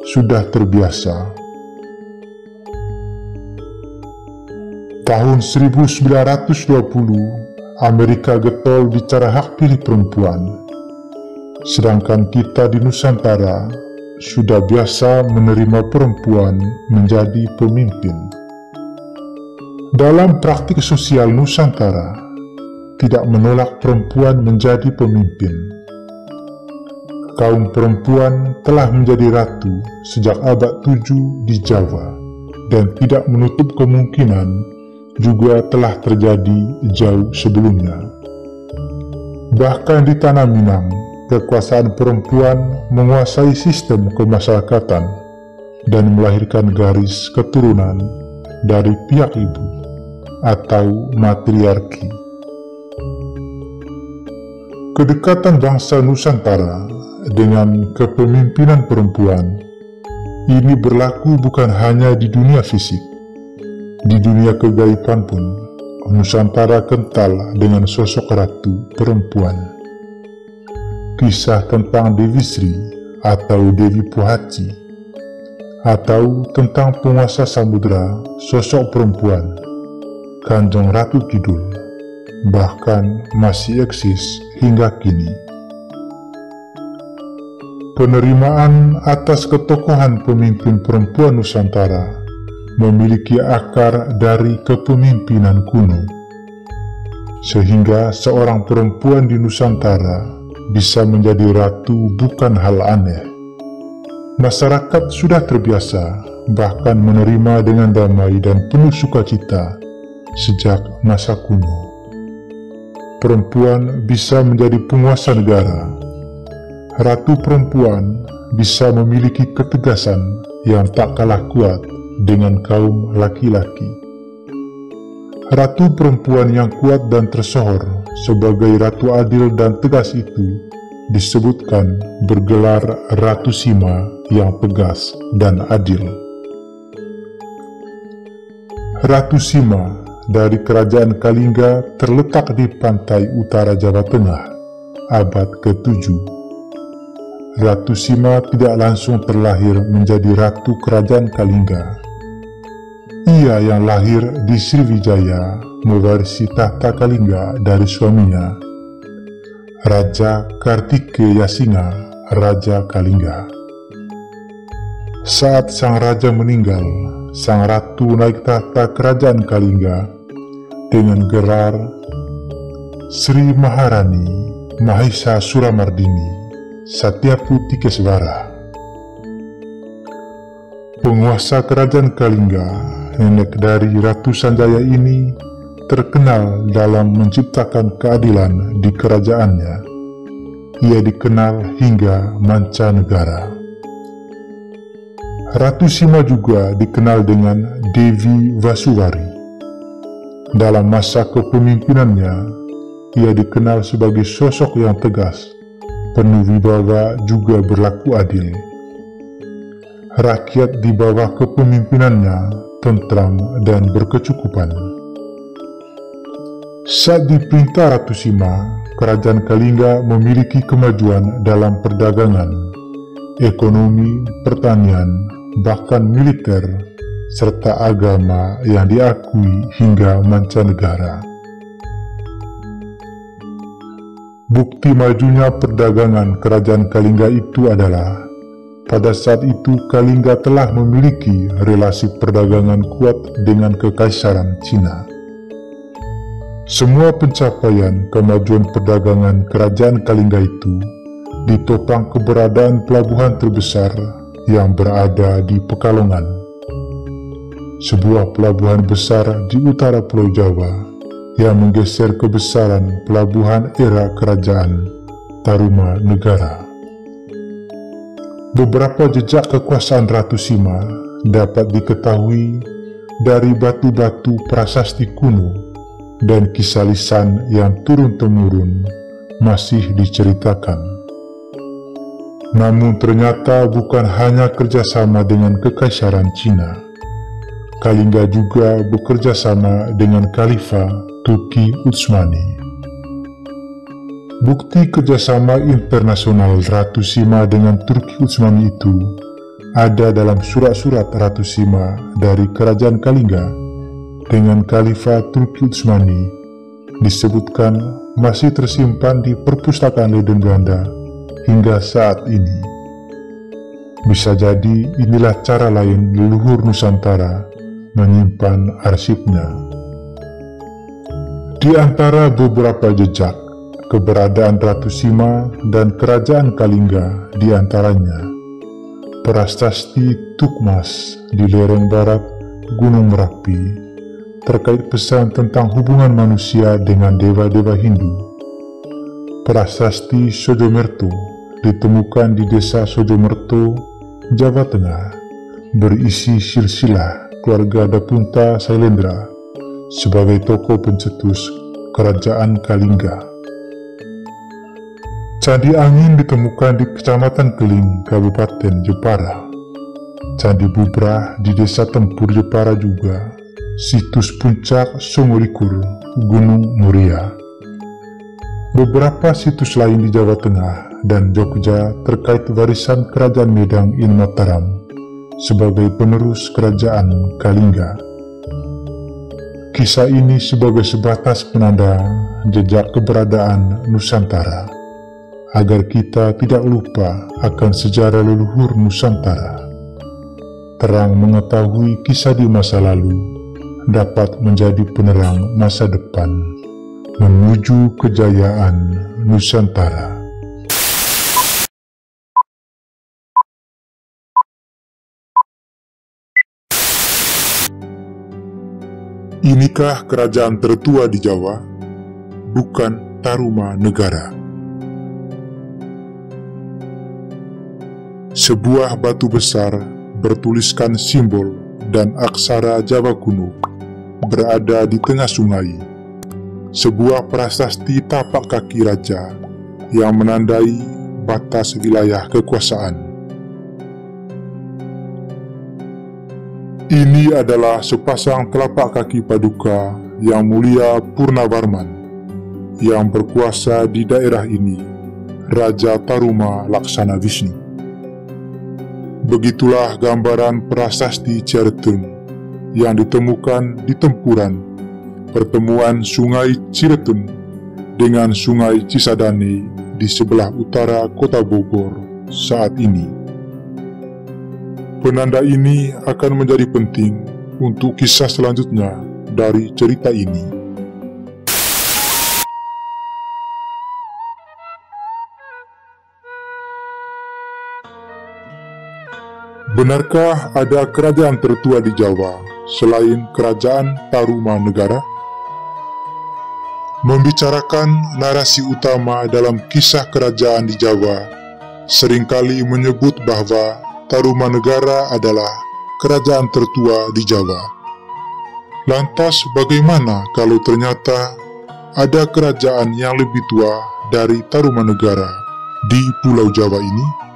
sudah terbiasa. Tahun 1920, Amerika getol bicara hak pilih perempuan. Sedangkan kita di Nusantara sudah biasa menerima perempuan menjadi pemimpin. Dalam praktik sosial Nusantara, tidak menolak perempuan menjadi pemimpin. Kaum perempuan telah menjadi ratu sejak abad 7 di Jawa, dan tidak menutup kemungkinan juga telah terjadi jauh sebelumnya. Bahkan di Tanah Minang, kekuasaan perempuan menguasai sistem kemasyarakatan dan melahirkan garis keturunan dari pihak ibu atau matriarki. Kedekatan bangsa Nusantara dengan kepemimpinan perempuan ini berlaku bukan hanya di dunia fisik. Di dunia kegaiban pun, Nusantara kental dengan sosok ratu perempuan. Kisah tentang Dewi Sri atau Dewi Pohaci, atau tentang penguasa samudera sosok perempuan, Kanjeng Ratu Kidul, bahkan masih eksis hingga kini. Penerimaan atas ketokohan pemimpin perempuan Nusantara memiliki akar dari kepemimpinan kuno, sehingga seorang perempuan di Nusantara bisa menjadi ratu bukan hal aneh. Masyarakat sudah terbiasa, bahkan menerima dengan damai dan penuh sukacita sejak masa kuno. Perempuan bisa menjadi penguasa negara. Ratu perempuan bisa memiliki ketegasan yang tak kalah kuat dengan kaum laki-laki. Ratu perempuan yang kuat dan tersohor sebagai ratu adil dan tegas itu disebutkan bergelar Ratu Sima yang tegas dan adil. Ratu Sima dari kerajaan Kalingga terletak di pantai utara Jawa Tengah, abad ke-7. Ratu Sima tidak langsung terlahir menjadi ratu kerajaan Kalingga. Ia yang lahir di Sriwijaya mewarisi tahta Kalingga dari suaminya, Raja Kartikeya Singa, Raja Kalingga. Saat sang raja meninggal, sang ratu naik tahta kerajaan Kalingga dengan gelar Sri Maharani Mahesa Suramardini Satyaputi Keswara. Penguasa kerajaan Kalingga, nenek dari Ratu Sanjaya ini, terkenal dalam menciptakan keadilan di kerajaannya. Ia dikenal hingga mancanegara. Ratu Sima juga dikenal dengan Dewi Vasuwari. Dalam masa kepemimpinannya, ia dikenal sebagai sosok yang tegas, penuh wibawa, juga berlaku adil. Rakyat di bawah kepemimpinannya tentram dan berkecukupan. Saat diperintah Ratu Sima, kerajaan Kalingga memiliki kemajuan dalam perdagangan, ekonomi, pertanian, bahkan militer, serta agama yang diakui hingga mancanegara. Bukti majunya perdagangan kerajaan Kalingga itu adalah pada saat itu Kalingga telah memiliki relasi perdagangan kuat dengan Kekaisaran Cina. Semua pencapaian kemajuan perdagangan kerajaan Kalingga itu ditopang keberadaan pelabuhan terbesar yang berada di Pekalongan, sebuah pelabuhan besar di utara Pulau Jawa yang menggeser kebesaran pelabuhan era kerajaan Tarumanegara. Beberapa jejak kekuasaan Ratu Sima dapat diketahui dari batu-batu prasasti kuno dan kisah lisan yang turun-temurun masih diceritakan. Namun ternyata bukan hanya kerjasama dengan Kekaisaran Cina. Kalingga juga bekerja sama dengan Khalifah Turki Utsmani. Bukti kerjasama internasional Ratu Sima dengan Turki Utsmani itu ada dalam surat-surat Ratu Sima dari Kerajaan Kalingga dengan Khalifah Turki Utsmani, disebutkan masih tersimpan di Perpustakaan Leiden Belanda hingga saat ini. Bisa jadi inilah cara lain leluhur Nusantara menyimpan arsipnya. Di antara beberapa jejak, keberadaan Ratu Sima dan Kerajaan Kalingga di antaranya prasasti Tukmas di lereng barat Gunung Merapi terkait pesan tentang hubungan manusia dengan dewa-dewa Hindu. Prasasti Sojomerto ditemukan di desa Sojomerto, Jawa Tengah, berisi silsilah keluarga Dapunta Sailendra sebagai tokoh pencetus Kerajaan Kalingga. Candi Angin ditemukan di Kecamatan Keling, Kabupaten Jepara. Candi Bubrah di Desa Tempur, Jepara juga. Situs Puncak Songolikur, Gunung Muria. Beberapa situs lain di Jawa Tengah dan Jogja terkait warisan Kerajaan Medang in Mataram sebagai penerus Kerajaan Kalingga. Kisah ini sebagai sebatas penanda jejak keberadaan Nusantara, agar kita tidak lupa akan sejarah leluhur Nusantara. Terang mengetahui kisah di masa lalu dapat menjadi penerang masa depan menuju kejayaan Nusantara. Inikah kerajaan tertua di Jawa? Bukan Tarumanegara. Sebuah batu besar bertuliskan simbol dan aksara Jawa kuno berada di tengah sungai. Sebuah prasasti tapak kaki raja yang menandai batas wilayah kekuasaan. Ini adalah sepasang telapak kaki paduka yang mulia Purnawarman yang berkuasa di daerah ini, Raja Taruma Laksana Wisnu. Begitulah gambaran prasasti Ciretun yang ditemukan di tempuran pertemuan Sungai Ciretun dengan Sungai Cisadane di sebelah utara kota Bogor saat ini. Penanda ini akan menjadi penting untuk kisah selanjutnya dari cerita ini. Benarkah ada kerajaan tertua di Jawa selain Kerajaan Tarumanegara? Membicarakan narasi utama dalam kisah kerajaan di Jawa seringkali menyebut bahwa Tarumanegara adalah kerajaan tertua di Jawa. Lantas bagaimana kalau ternyata ada kerajaan yang lebih tua dari Tarumanegara di Pulau Jawa ini?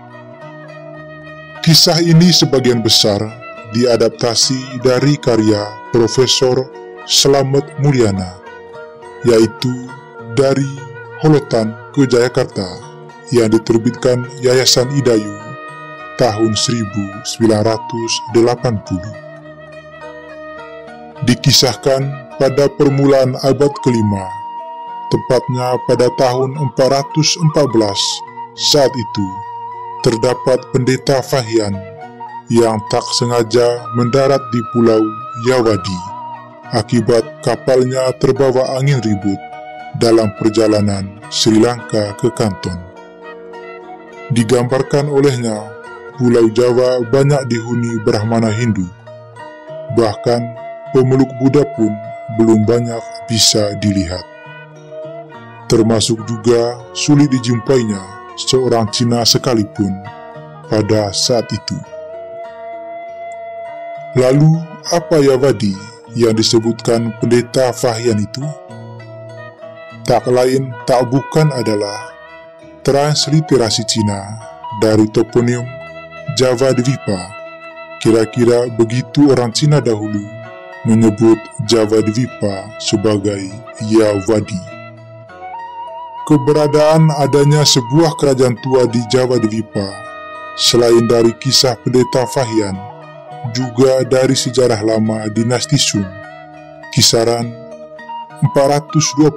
Kisah ini sebagian besar diadaptasi dari karya Profesor Slamet Mulyana, yaitu Dari Holotan ke Jayakarta yang diterbitkan Yayasan Idayu tahun 1980. Dikisahkan pada permulaan abad kelima, tepatnya pada tahun 414, saat itu terdapat pendeta Fahian yang tak sengaja mendarat di Pulau Yawadi akibat kapalnya terbawa angin ribut dalam perjalanan Sri Lanka ke Kanton. Digambarkan olehnya, Pulau Jawa banyak dihuni Brahmana Hindu. Bahkan pemeluk Buddha pun belum banyak bisa dilihat. Termasuk juga sulit dijumpainya seorang Cina sekalipun pada saat itu. Lalu apa Yawadi yang disebutkan pendeta Fahian itu? Tak lain tak bukan adalah transliterasi Cina dari toponim Java Dwipa. Kira-kira begitu orang Cina dahulu menyebut Java Dwipa sebagai Yawadi. Keberadaan adanya sebuah kerajaan tua di Java Dwipa, selain dari kisah pendeta Fahian, juga dari sejarah lama dinasti Sun, kisaran 420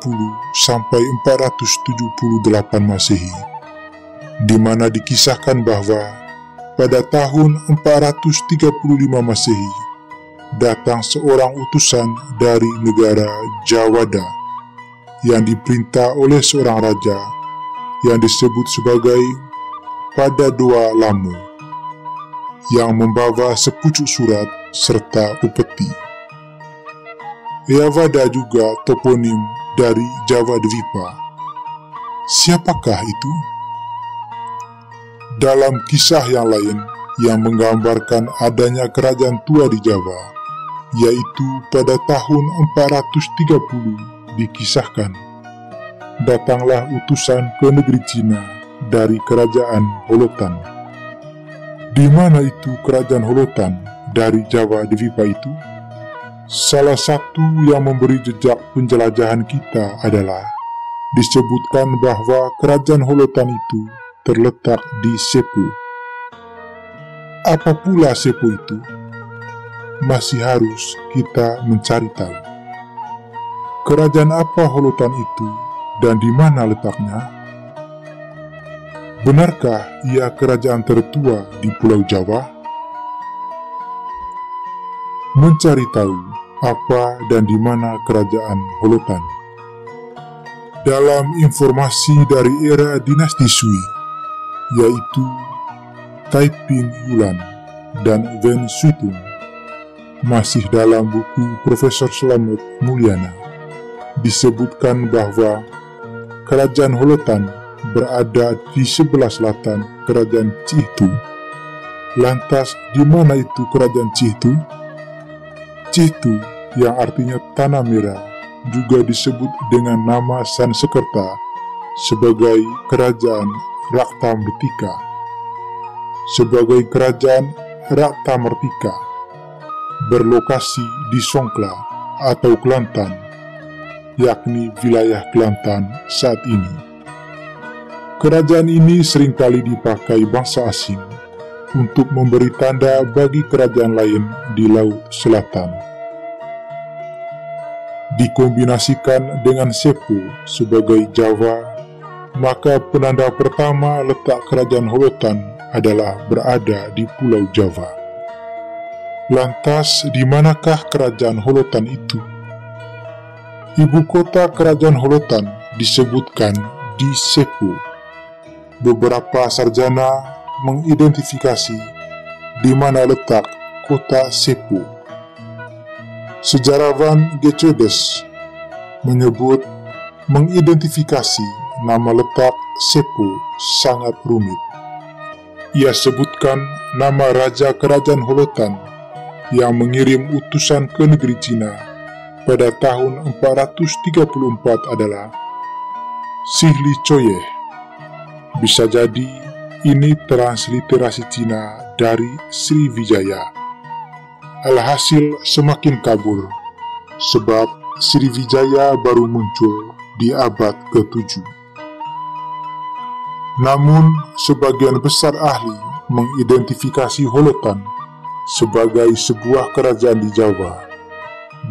sampai 478 Masehi. di mana dikisahkan bahwa pada tahun 435 Masehi, datang seorang utusan dari negara Jawada yang diperintah oleh seorang raja yang disebut sebagai Padadoa Lamu, yang membawa sepucuk surat serta upeti. Yavada juga toponim dari Jawa Dwipa. Siapakah itu? Dalam kisah yang lain yang menggambarkan adanya kerajaan tua di Jawa, yaitu pada tahun 430 dikisahkan, datanglah utusan ke negeri Cina dari kerajaan Holotan. Di mana itu kerajaan Holotan dari Jawa Dwipa itu? Salah satu yang memberi jejak penjelajahan kita adalah disebutkan bahwa kerajaan Holotan itu terletak di Sepu. Apa pula Sepu itu? Masih harus kita mencari tahu. Kerajaan apa Holotan itu dan di mana letaknya? Benarkah ia kerajaan tertua di Pulau Jawa? Mencari tahu apa dan di mana kerajaan Holotan. Dalam informasi dari era dinasti Sui, yaitu Taiping Yulan dan Wen Suitung, masih dalam buku Profesor Slamet Mulyana, disebutkan bahwa kerajaan Holotan berada di sebelah selatan kerajaan Cihtu. Lantas, di mana itu kerajaan Cihtu? Cihtu, yang artinya tanah merah, juga disebut dengan nama Sansekerta sebagai kerajaan Raktamartika. Sebagai kerajaan Raktamartika, berlokasi di Songkla atau Kelantan, yakni wilayah Kelantan saat ini. Kerajaan ini seringkali dipakai bangsa asing untuk memberi tanda bagi kerajaan lain di Laut Selatan. Dikombinasikan dengan Sepu sebagai Jawa, maka penanda pertama letak kerajaan Holotan adalah berada di Pulau Jawa. Lantas, di manakah kerajaan Holotan itu? Ibu kota kerajaan Holotan disebutkan di Sepu. Beberapa sarjana mengidentifikasi di mana letak kota Sepu. Sejarawan Gecodes menyebut mengidentifikasi nama letak Sepu sangat rumit. Ia sebutkan nama raja kerajaan Holotan yang mengirim utusan ke negeri Cina pada tahun 434 adalah Sihli Coyeh. Bisa jadi ini transliterasi Cina dari Sriwijaya. Alhasil semakin kabur, sebab Sriwijaya baru muncul di abad ke-7. Namun, sebagian besar ahli mengidentifikasi Holotan sebagai sebuah kerajaan di Jawa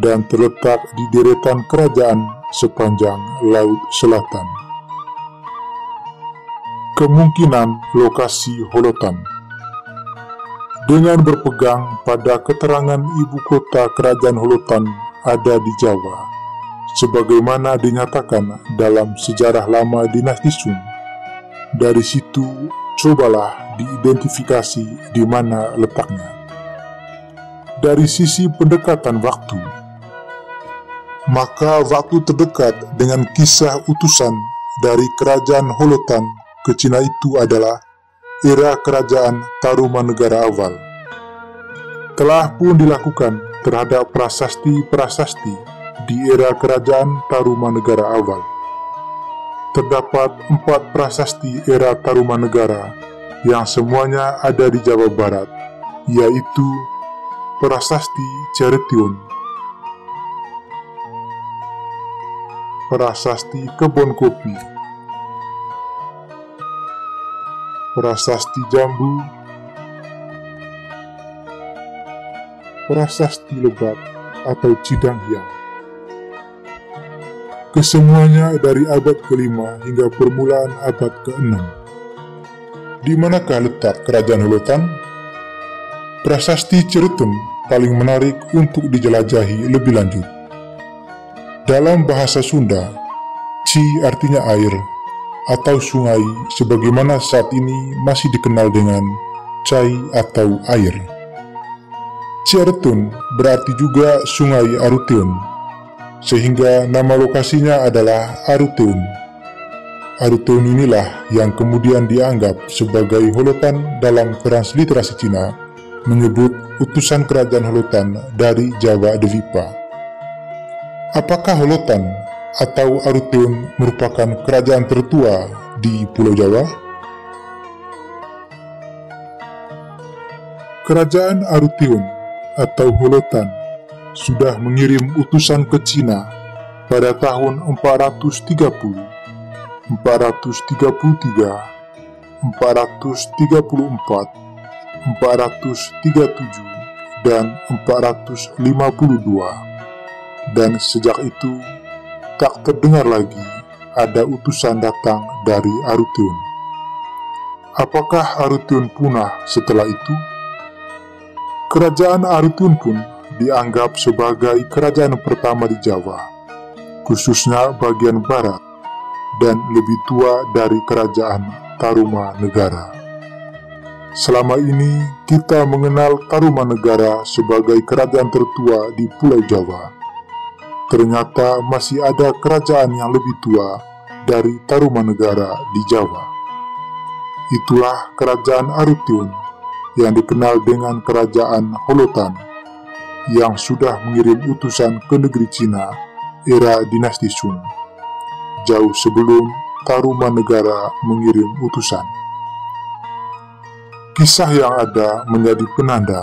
dan terletak di deretan kerajaan sepanjang Laut Selatan. Kemungkinan lokasi Holotan. Dengan berpegang pada keterangan ibu kota kerajaan Holotan ada di Jawa, sebagaimana dinyatakan dalam sejarah lama dinasti Sung, dari situ cobalah diidentifikasi di mana letaknya. Dari sisi pendekatan waktu, maka waktu terdekat dengan kisah utusan dari kerajaan Holotan ke Cina itu adalah era kerajaan Tarumanegara awal. Telah pun dilakukan terhadap prasasti-prasasti di era kerajaan Tarumanegara awal. Terdapat 4 prasasti era Tarumanegara yang semuanya ada di Jawa Barat, yaitu Prasasti Ceretiun, Prasasti Kebon Kopi, Prasasti Jambu, Prasasti Lebak atau Cidanghyang. Kesemuanya dari abad ke-5 hingga permulaan abad ke-6. Di manakah letak kerajaan Holotan? Prasasti Ciretun paling menarik untuk dijelajahi lebih lanjut. Dalam bahasa Sunda, Ci artinya air atau sungai, sebagaimana saat ini masih dikenal dengan cai atau air. Ciretun berarti juga Sungai Aruteun, sehingga nama lokasinya adalah Aruteun. Aruteun inilah yang kemudian dianggap sebagai Holotan dalam transliterasi Cina, menyebut utusan kerajaan Holotan dari Jawa Dwipa. Apakah Holotan atau Aruteun merupakan kerajaan tertua di Pulau Jawa? Kerajaan Aruteun atau Holotan sudah mengirim utusan ke Cina pada tahun 430, 433, 434, 437, dan 452. Dan sejak itu tak terdengar lagi ada utusan datang dari Aruteun. Apakah Aruteun punah setelah itu? Kerajaan Aruteun pun dianggap sebagai kerajaan pertama di Jawa, khususnya bagian barat, dan lebih tua dari kerajaan Tarumanegara. Selama ini kita mengenal Tarumanegara sebagai kerajaan tertua di Pulau Jawa. Ternyata masih ada kerajaan yang lebih tua dari Tarumanegara di Jawa. Itulah kerajaan Aruteun yang dikenal dengan kerajaan Holotan, yang sudah mengirim utusan ke negeri Cina era dinasti Sung, jauh sebelum Tarumanegara mengirim utusan. Kisah yang ada menjadi penanda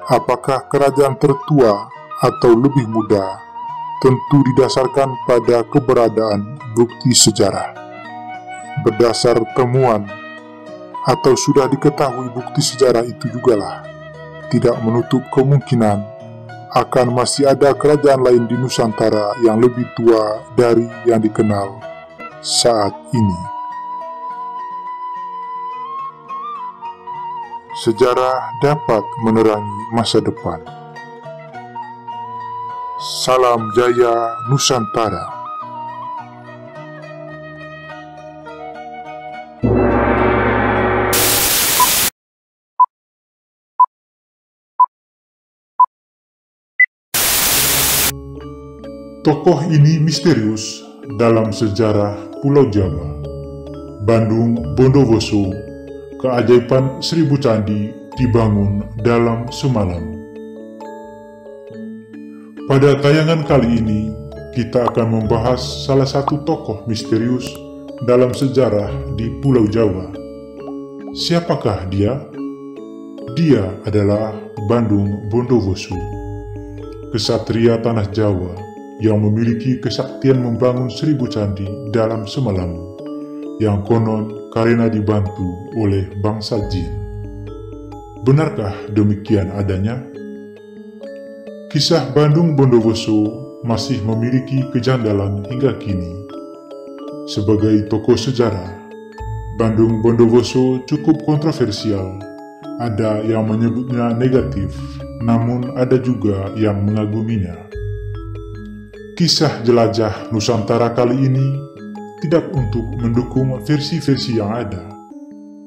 apakah kerajaan tertua atau lebih muda, tentu didasarkan pada keberadaan bukti sejarah. Berdasar temuan atau sudah diketahui bukti sejarah itu jugalah tidak menutup kemungkinan akan masih ada kerajaan lain di Nusantara yang lebih tua dari yang dikenal saat ini. Sejarah dapat menerangi masa depan. Salam Jaya Nusantara. Tokoh ini misterius dalam sejarah Pulau Jawa. Bandung Bondowoso, keajaiban 1000 candi dibangun dalam semalam. Pada tayangan kali ini, kita akan membahas salah satu tokoh misterius dalam sejarah di Pulau Jawa. Siapakah dia? Dia adalah Bandung Bondowoso, kesatria tanah Jawa yang memiliki kesaktian membangun 1000 candi dalam semalam, yang konon karena dibantu oleh bangsa jin. Benarkah demikian adanya? Kisah Bandung Bondowoso masih memiliki kejanggalan hingga kini. Sebagai tokoh sejarah, Bandung Bondowoso cukup kontroversial. Ada yang menyebutnya negatif, namun ada juga yang mengaguminya. Kisah jelajah Nusantara kali ini tidak untuk mendukung versi-versi yang ada,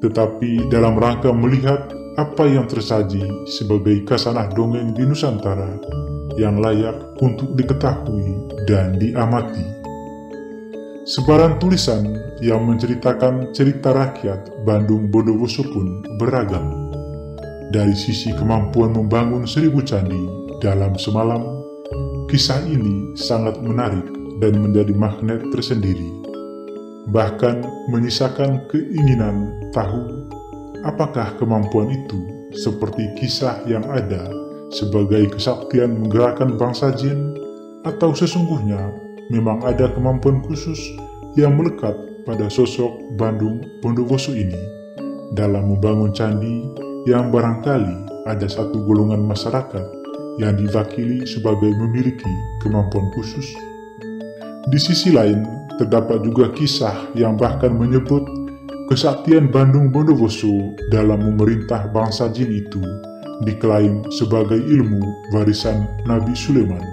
tetapi dalam rangka melihat apa yang tersaji sebagai khasanah dongeng di Nusantara yang layak untuk diketahui dan diamati. Sebaran tulisan yang menceritakan cerita rakyat Bandung Bondowoso pun beragam. Dari sisi kemampuan membangun 1000 candi dalam semalam, kisah ini sangat menarik dan menjadi magnet tersendiri. Bahkan menyisakan keinginan tahu apakah kemampuan itu seperti kisah yang ada sebagai kesaktian menggerakkan bangsa jin, atau sesungguhnya memang ada kemampuan khusus yang melekat pada sosok Bandung Bondowoso ini dalam membangun candi yang barangkali ada satu golongan masyarakat yang diwakili sebagai memiliki kemampuan khusus. Di sisi lain, terdapat juga kisah yang bahkan menyebut Kesaktian Bandung Bondowoso dalam memerintah bangsa Jin itu diklaim sebagai ilmu warisan Nabi Sulaiman,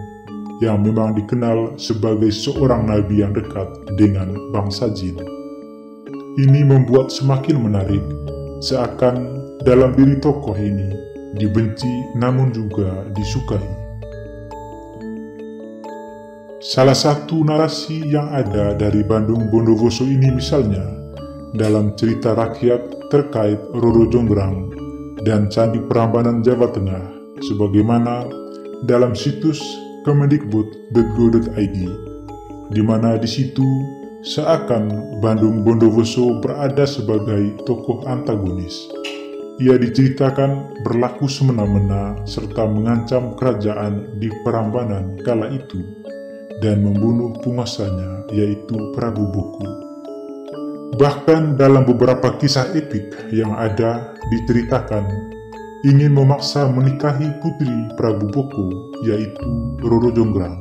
yang memang dikenal sebagai seorang nabi yang dekat dengan bangsa Jin. Ini membuat semakin menarik, seakan dalam diri tokoh ini dibenci namun juga disukai. Salah satu narasi yang ada dari Bandung Bondowoso ini misalnya dalam cerita rakyat terkait Roro Jonggrang dan Candi Prambanan Jawa Tengah, sebagaimana dalam situs kemendikbud.go.id, di mana di situ seakan Bandung Bondowoso berada sebagai tokoh antagonis. Ia diceritakan berlaku semena-mena serta mengancam kerajaan di Prambanan kala itu dan membunuh penguasanya, yaitu Prabu Boku. Bahkan dalam beberapa kisah epik yang ada diceritakan ingin memaksa menikahi putri Prabu Boku, yaitu Roro Jonggrang.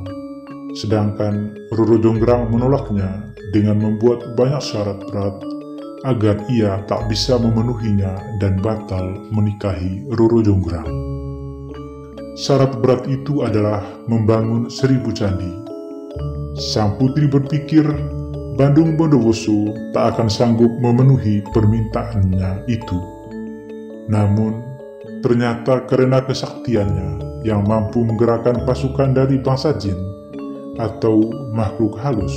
Sedangkan Roro Jonggrang menolaknya dengan membuat banyak syarat berat agar ia tak bisa memenuhinya dan batal menikahi Roro Jonggrang. Syarat berat itu adalah membangun 1000 candi. Sang putri berpikir Bandung Bondowoso tak akan sanggup memenuhi permintaannya itu. Namun, ternyata karena kesaktiannya yang mampu menggerakkan pasukan dari bangsa Jin atau makhluk halus,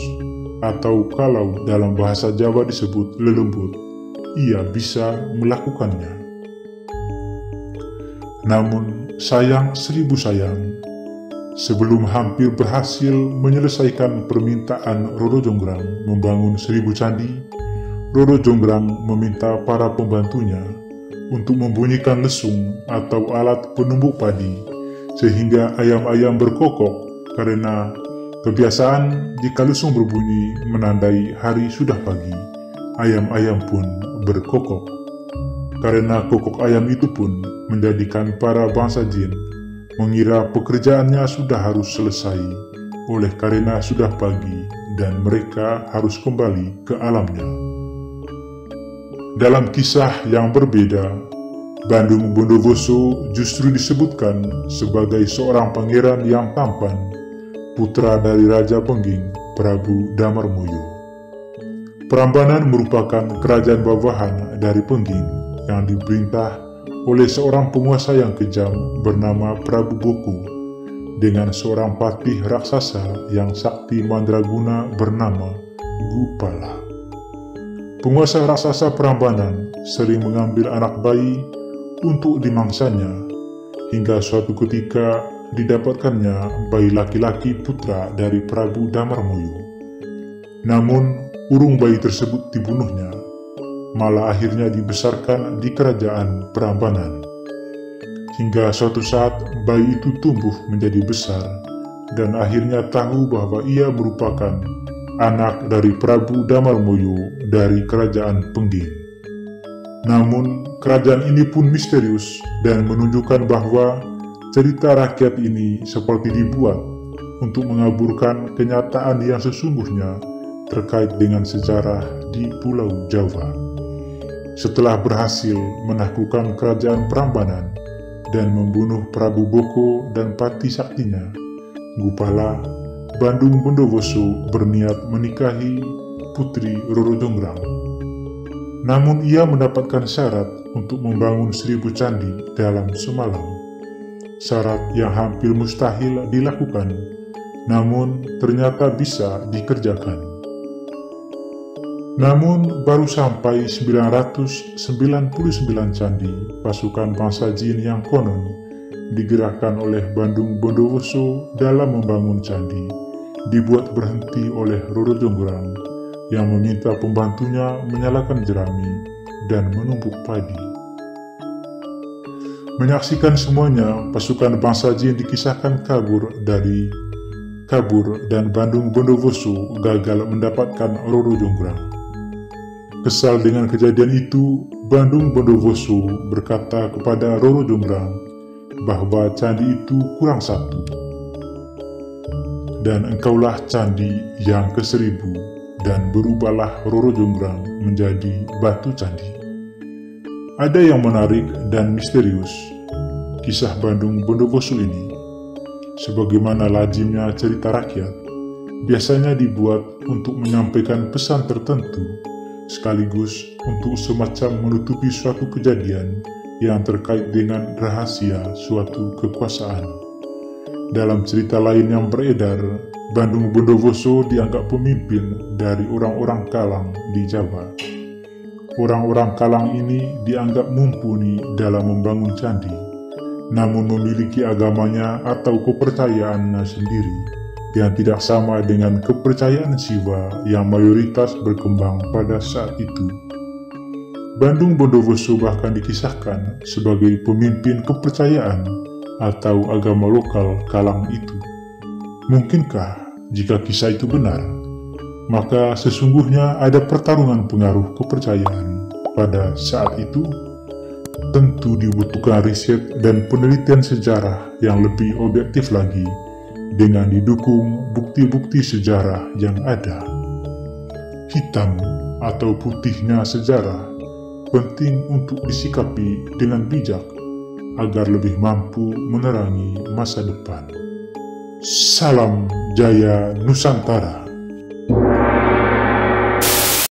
atau kalau dalam bahasa Jawa disebut lelembut, ia bisa melakukannya. Namun, sayang 1000 sayang, sebelum hampir berhasil menyelesaikan permintaan Roro Jonggrang membangun 1000 candi, Roro Jonggrang meminta para pembantunya untuk membunyikan lesung atau alat penumbuk padi sehingga ayam-ayam berkokok, karena kebiasaan jika lesung berbunyi menandai hari sudah pagi, ayam-ayam pun berkokok. Karena kokok ayam itu pun menjadikan para bangsa Jin mengira pekerjaannya sudah harus selesai, oleh karena sudah pagi dan mereka harus kembali ke alamnya. Dalam kisah yang berbeda, Bandung Bondowoso justru disebutkan sebagai seorang pangeran yang tampan, putra dari Raja Pengging, Prabu Damarmoyo. Prambanan merupakan kerajaan bawahan dari Pengging yang diperintah oleh seorang penguasa yang kejam bernama Prabu Boku dengan seorang patih raksasa yang sakti mandraguna bernama Gupala. Penguasa raksasa Prambanan sering mengambil anak bayi untuk dimangsanya, hingga suatu ketika didapatkannya bayi laki-laki putra dari Prabu Damarmoyo. Namun, urung bayi tersebut dibunuhnya, malah akhirnya dibesarkan di kerajaan Prambanan. Hingga suatu saat bayi itu tumbuh menjadi besar dan akhirnya tahu bahwa ia merupakan anak dari Prabu Damarmoyo dari kerajaan Pengging. Namun kerajaan ini pun misterius dan menunjukkan bahwa cerita rakyat ini seperti dibuat untuk mengaburkan kenyataan yang sesungguhnya terkait dengan sejarah di Pulau Jawa. Setelah berhasil menaklukkan kerajaan Prambanan dan membunuh Prabu Boku dan pati saktinya, Gupala, Bandung Bondowoso berniat menikahi putri Roro Jonggrang. Namun ia mendapatkan syarat untuk membangun 1000 candi dalam semalam. Syarat yang hampir mustahil dilakukan, namun ternyata bisa dikerjakan. Namun baru sampai 999 candi pasukan bangsa Jin yang konon digerakkan oleh Bandung Bondowoso dalam membangun candi dibuat berhenti oleh Roro Jonggrang yang meminta pembantunya menyalakan jerami dan menumbuk padi. Menyaksikan semuanya, pasukan bangsa Jin dikisahkan kabur dan Bandung Bondowoso gagal mendapatkan Roro Jonggrang. Kesal dengan kejadian itu, Bandung Bondowoso berkata kepada Roro Jonggrang bahwa candi itu kurang satu, dan engkaulah candi yang ke-1000 dan berubahlah Roro Jonggrang menjadi batu candi. Ada yang menarik dan misterius kisah Bandung Bondowoso ini. Sebagaimana lazimnya cerita rakyat, biasanya dibuat untuk menyampaikan pesan tertentu, sekaligus untuk semacam menutupi suatu kejadian yang terkait dengan rahasia suatu kekuasaan. Dalam cerita lain yang beredar, Bandung Bondowoso dianggap pemimpin dari orang-orang Kalang di Jawa. Orang-orang Kalang ini dianggap mumpuni dalam membangun candi, namun memiliki agamanya atau kepercayaannya sendiri yang tidak sama dengan kepercayaan Siwa yang mayoritas berkembang pada saat itu. Bandung Bondowoso bahkan dikisahkan sebagai pemimpin kepercayaan atau agama lokal Kalang itu. Mungkinkah jika kisah itu benar, maka sesungguhnya ada pertarungan pengaruh kepercayaan pada saat itu? Tentu dibutuhkan riset dan penelitian sejarah yang lebih objektif lagi dengan didukung bukti-bukti sejarah yang ada. Hitam atau putihnya sejarah penting untuk disikapi dengan bijak agar lebih mampu menerangi masa depan. Salam Jaya Nusantara.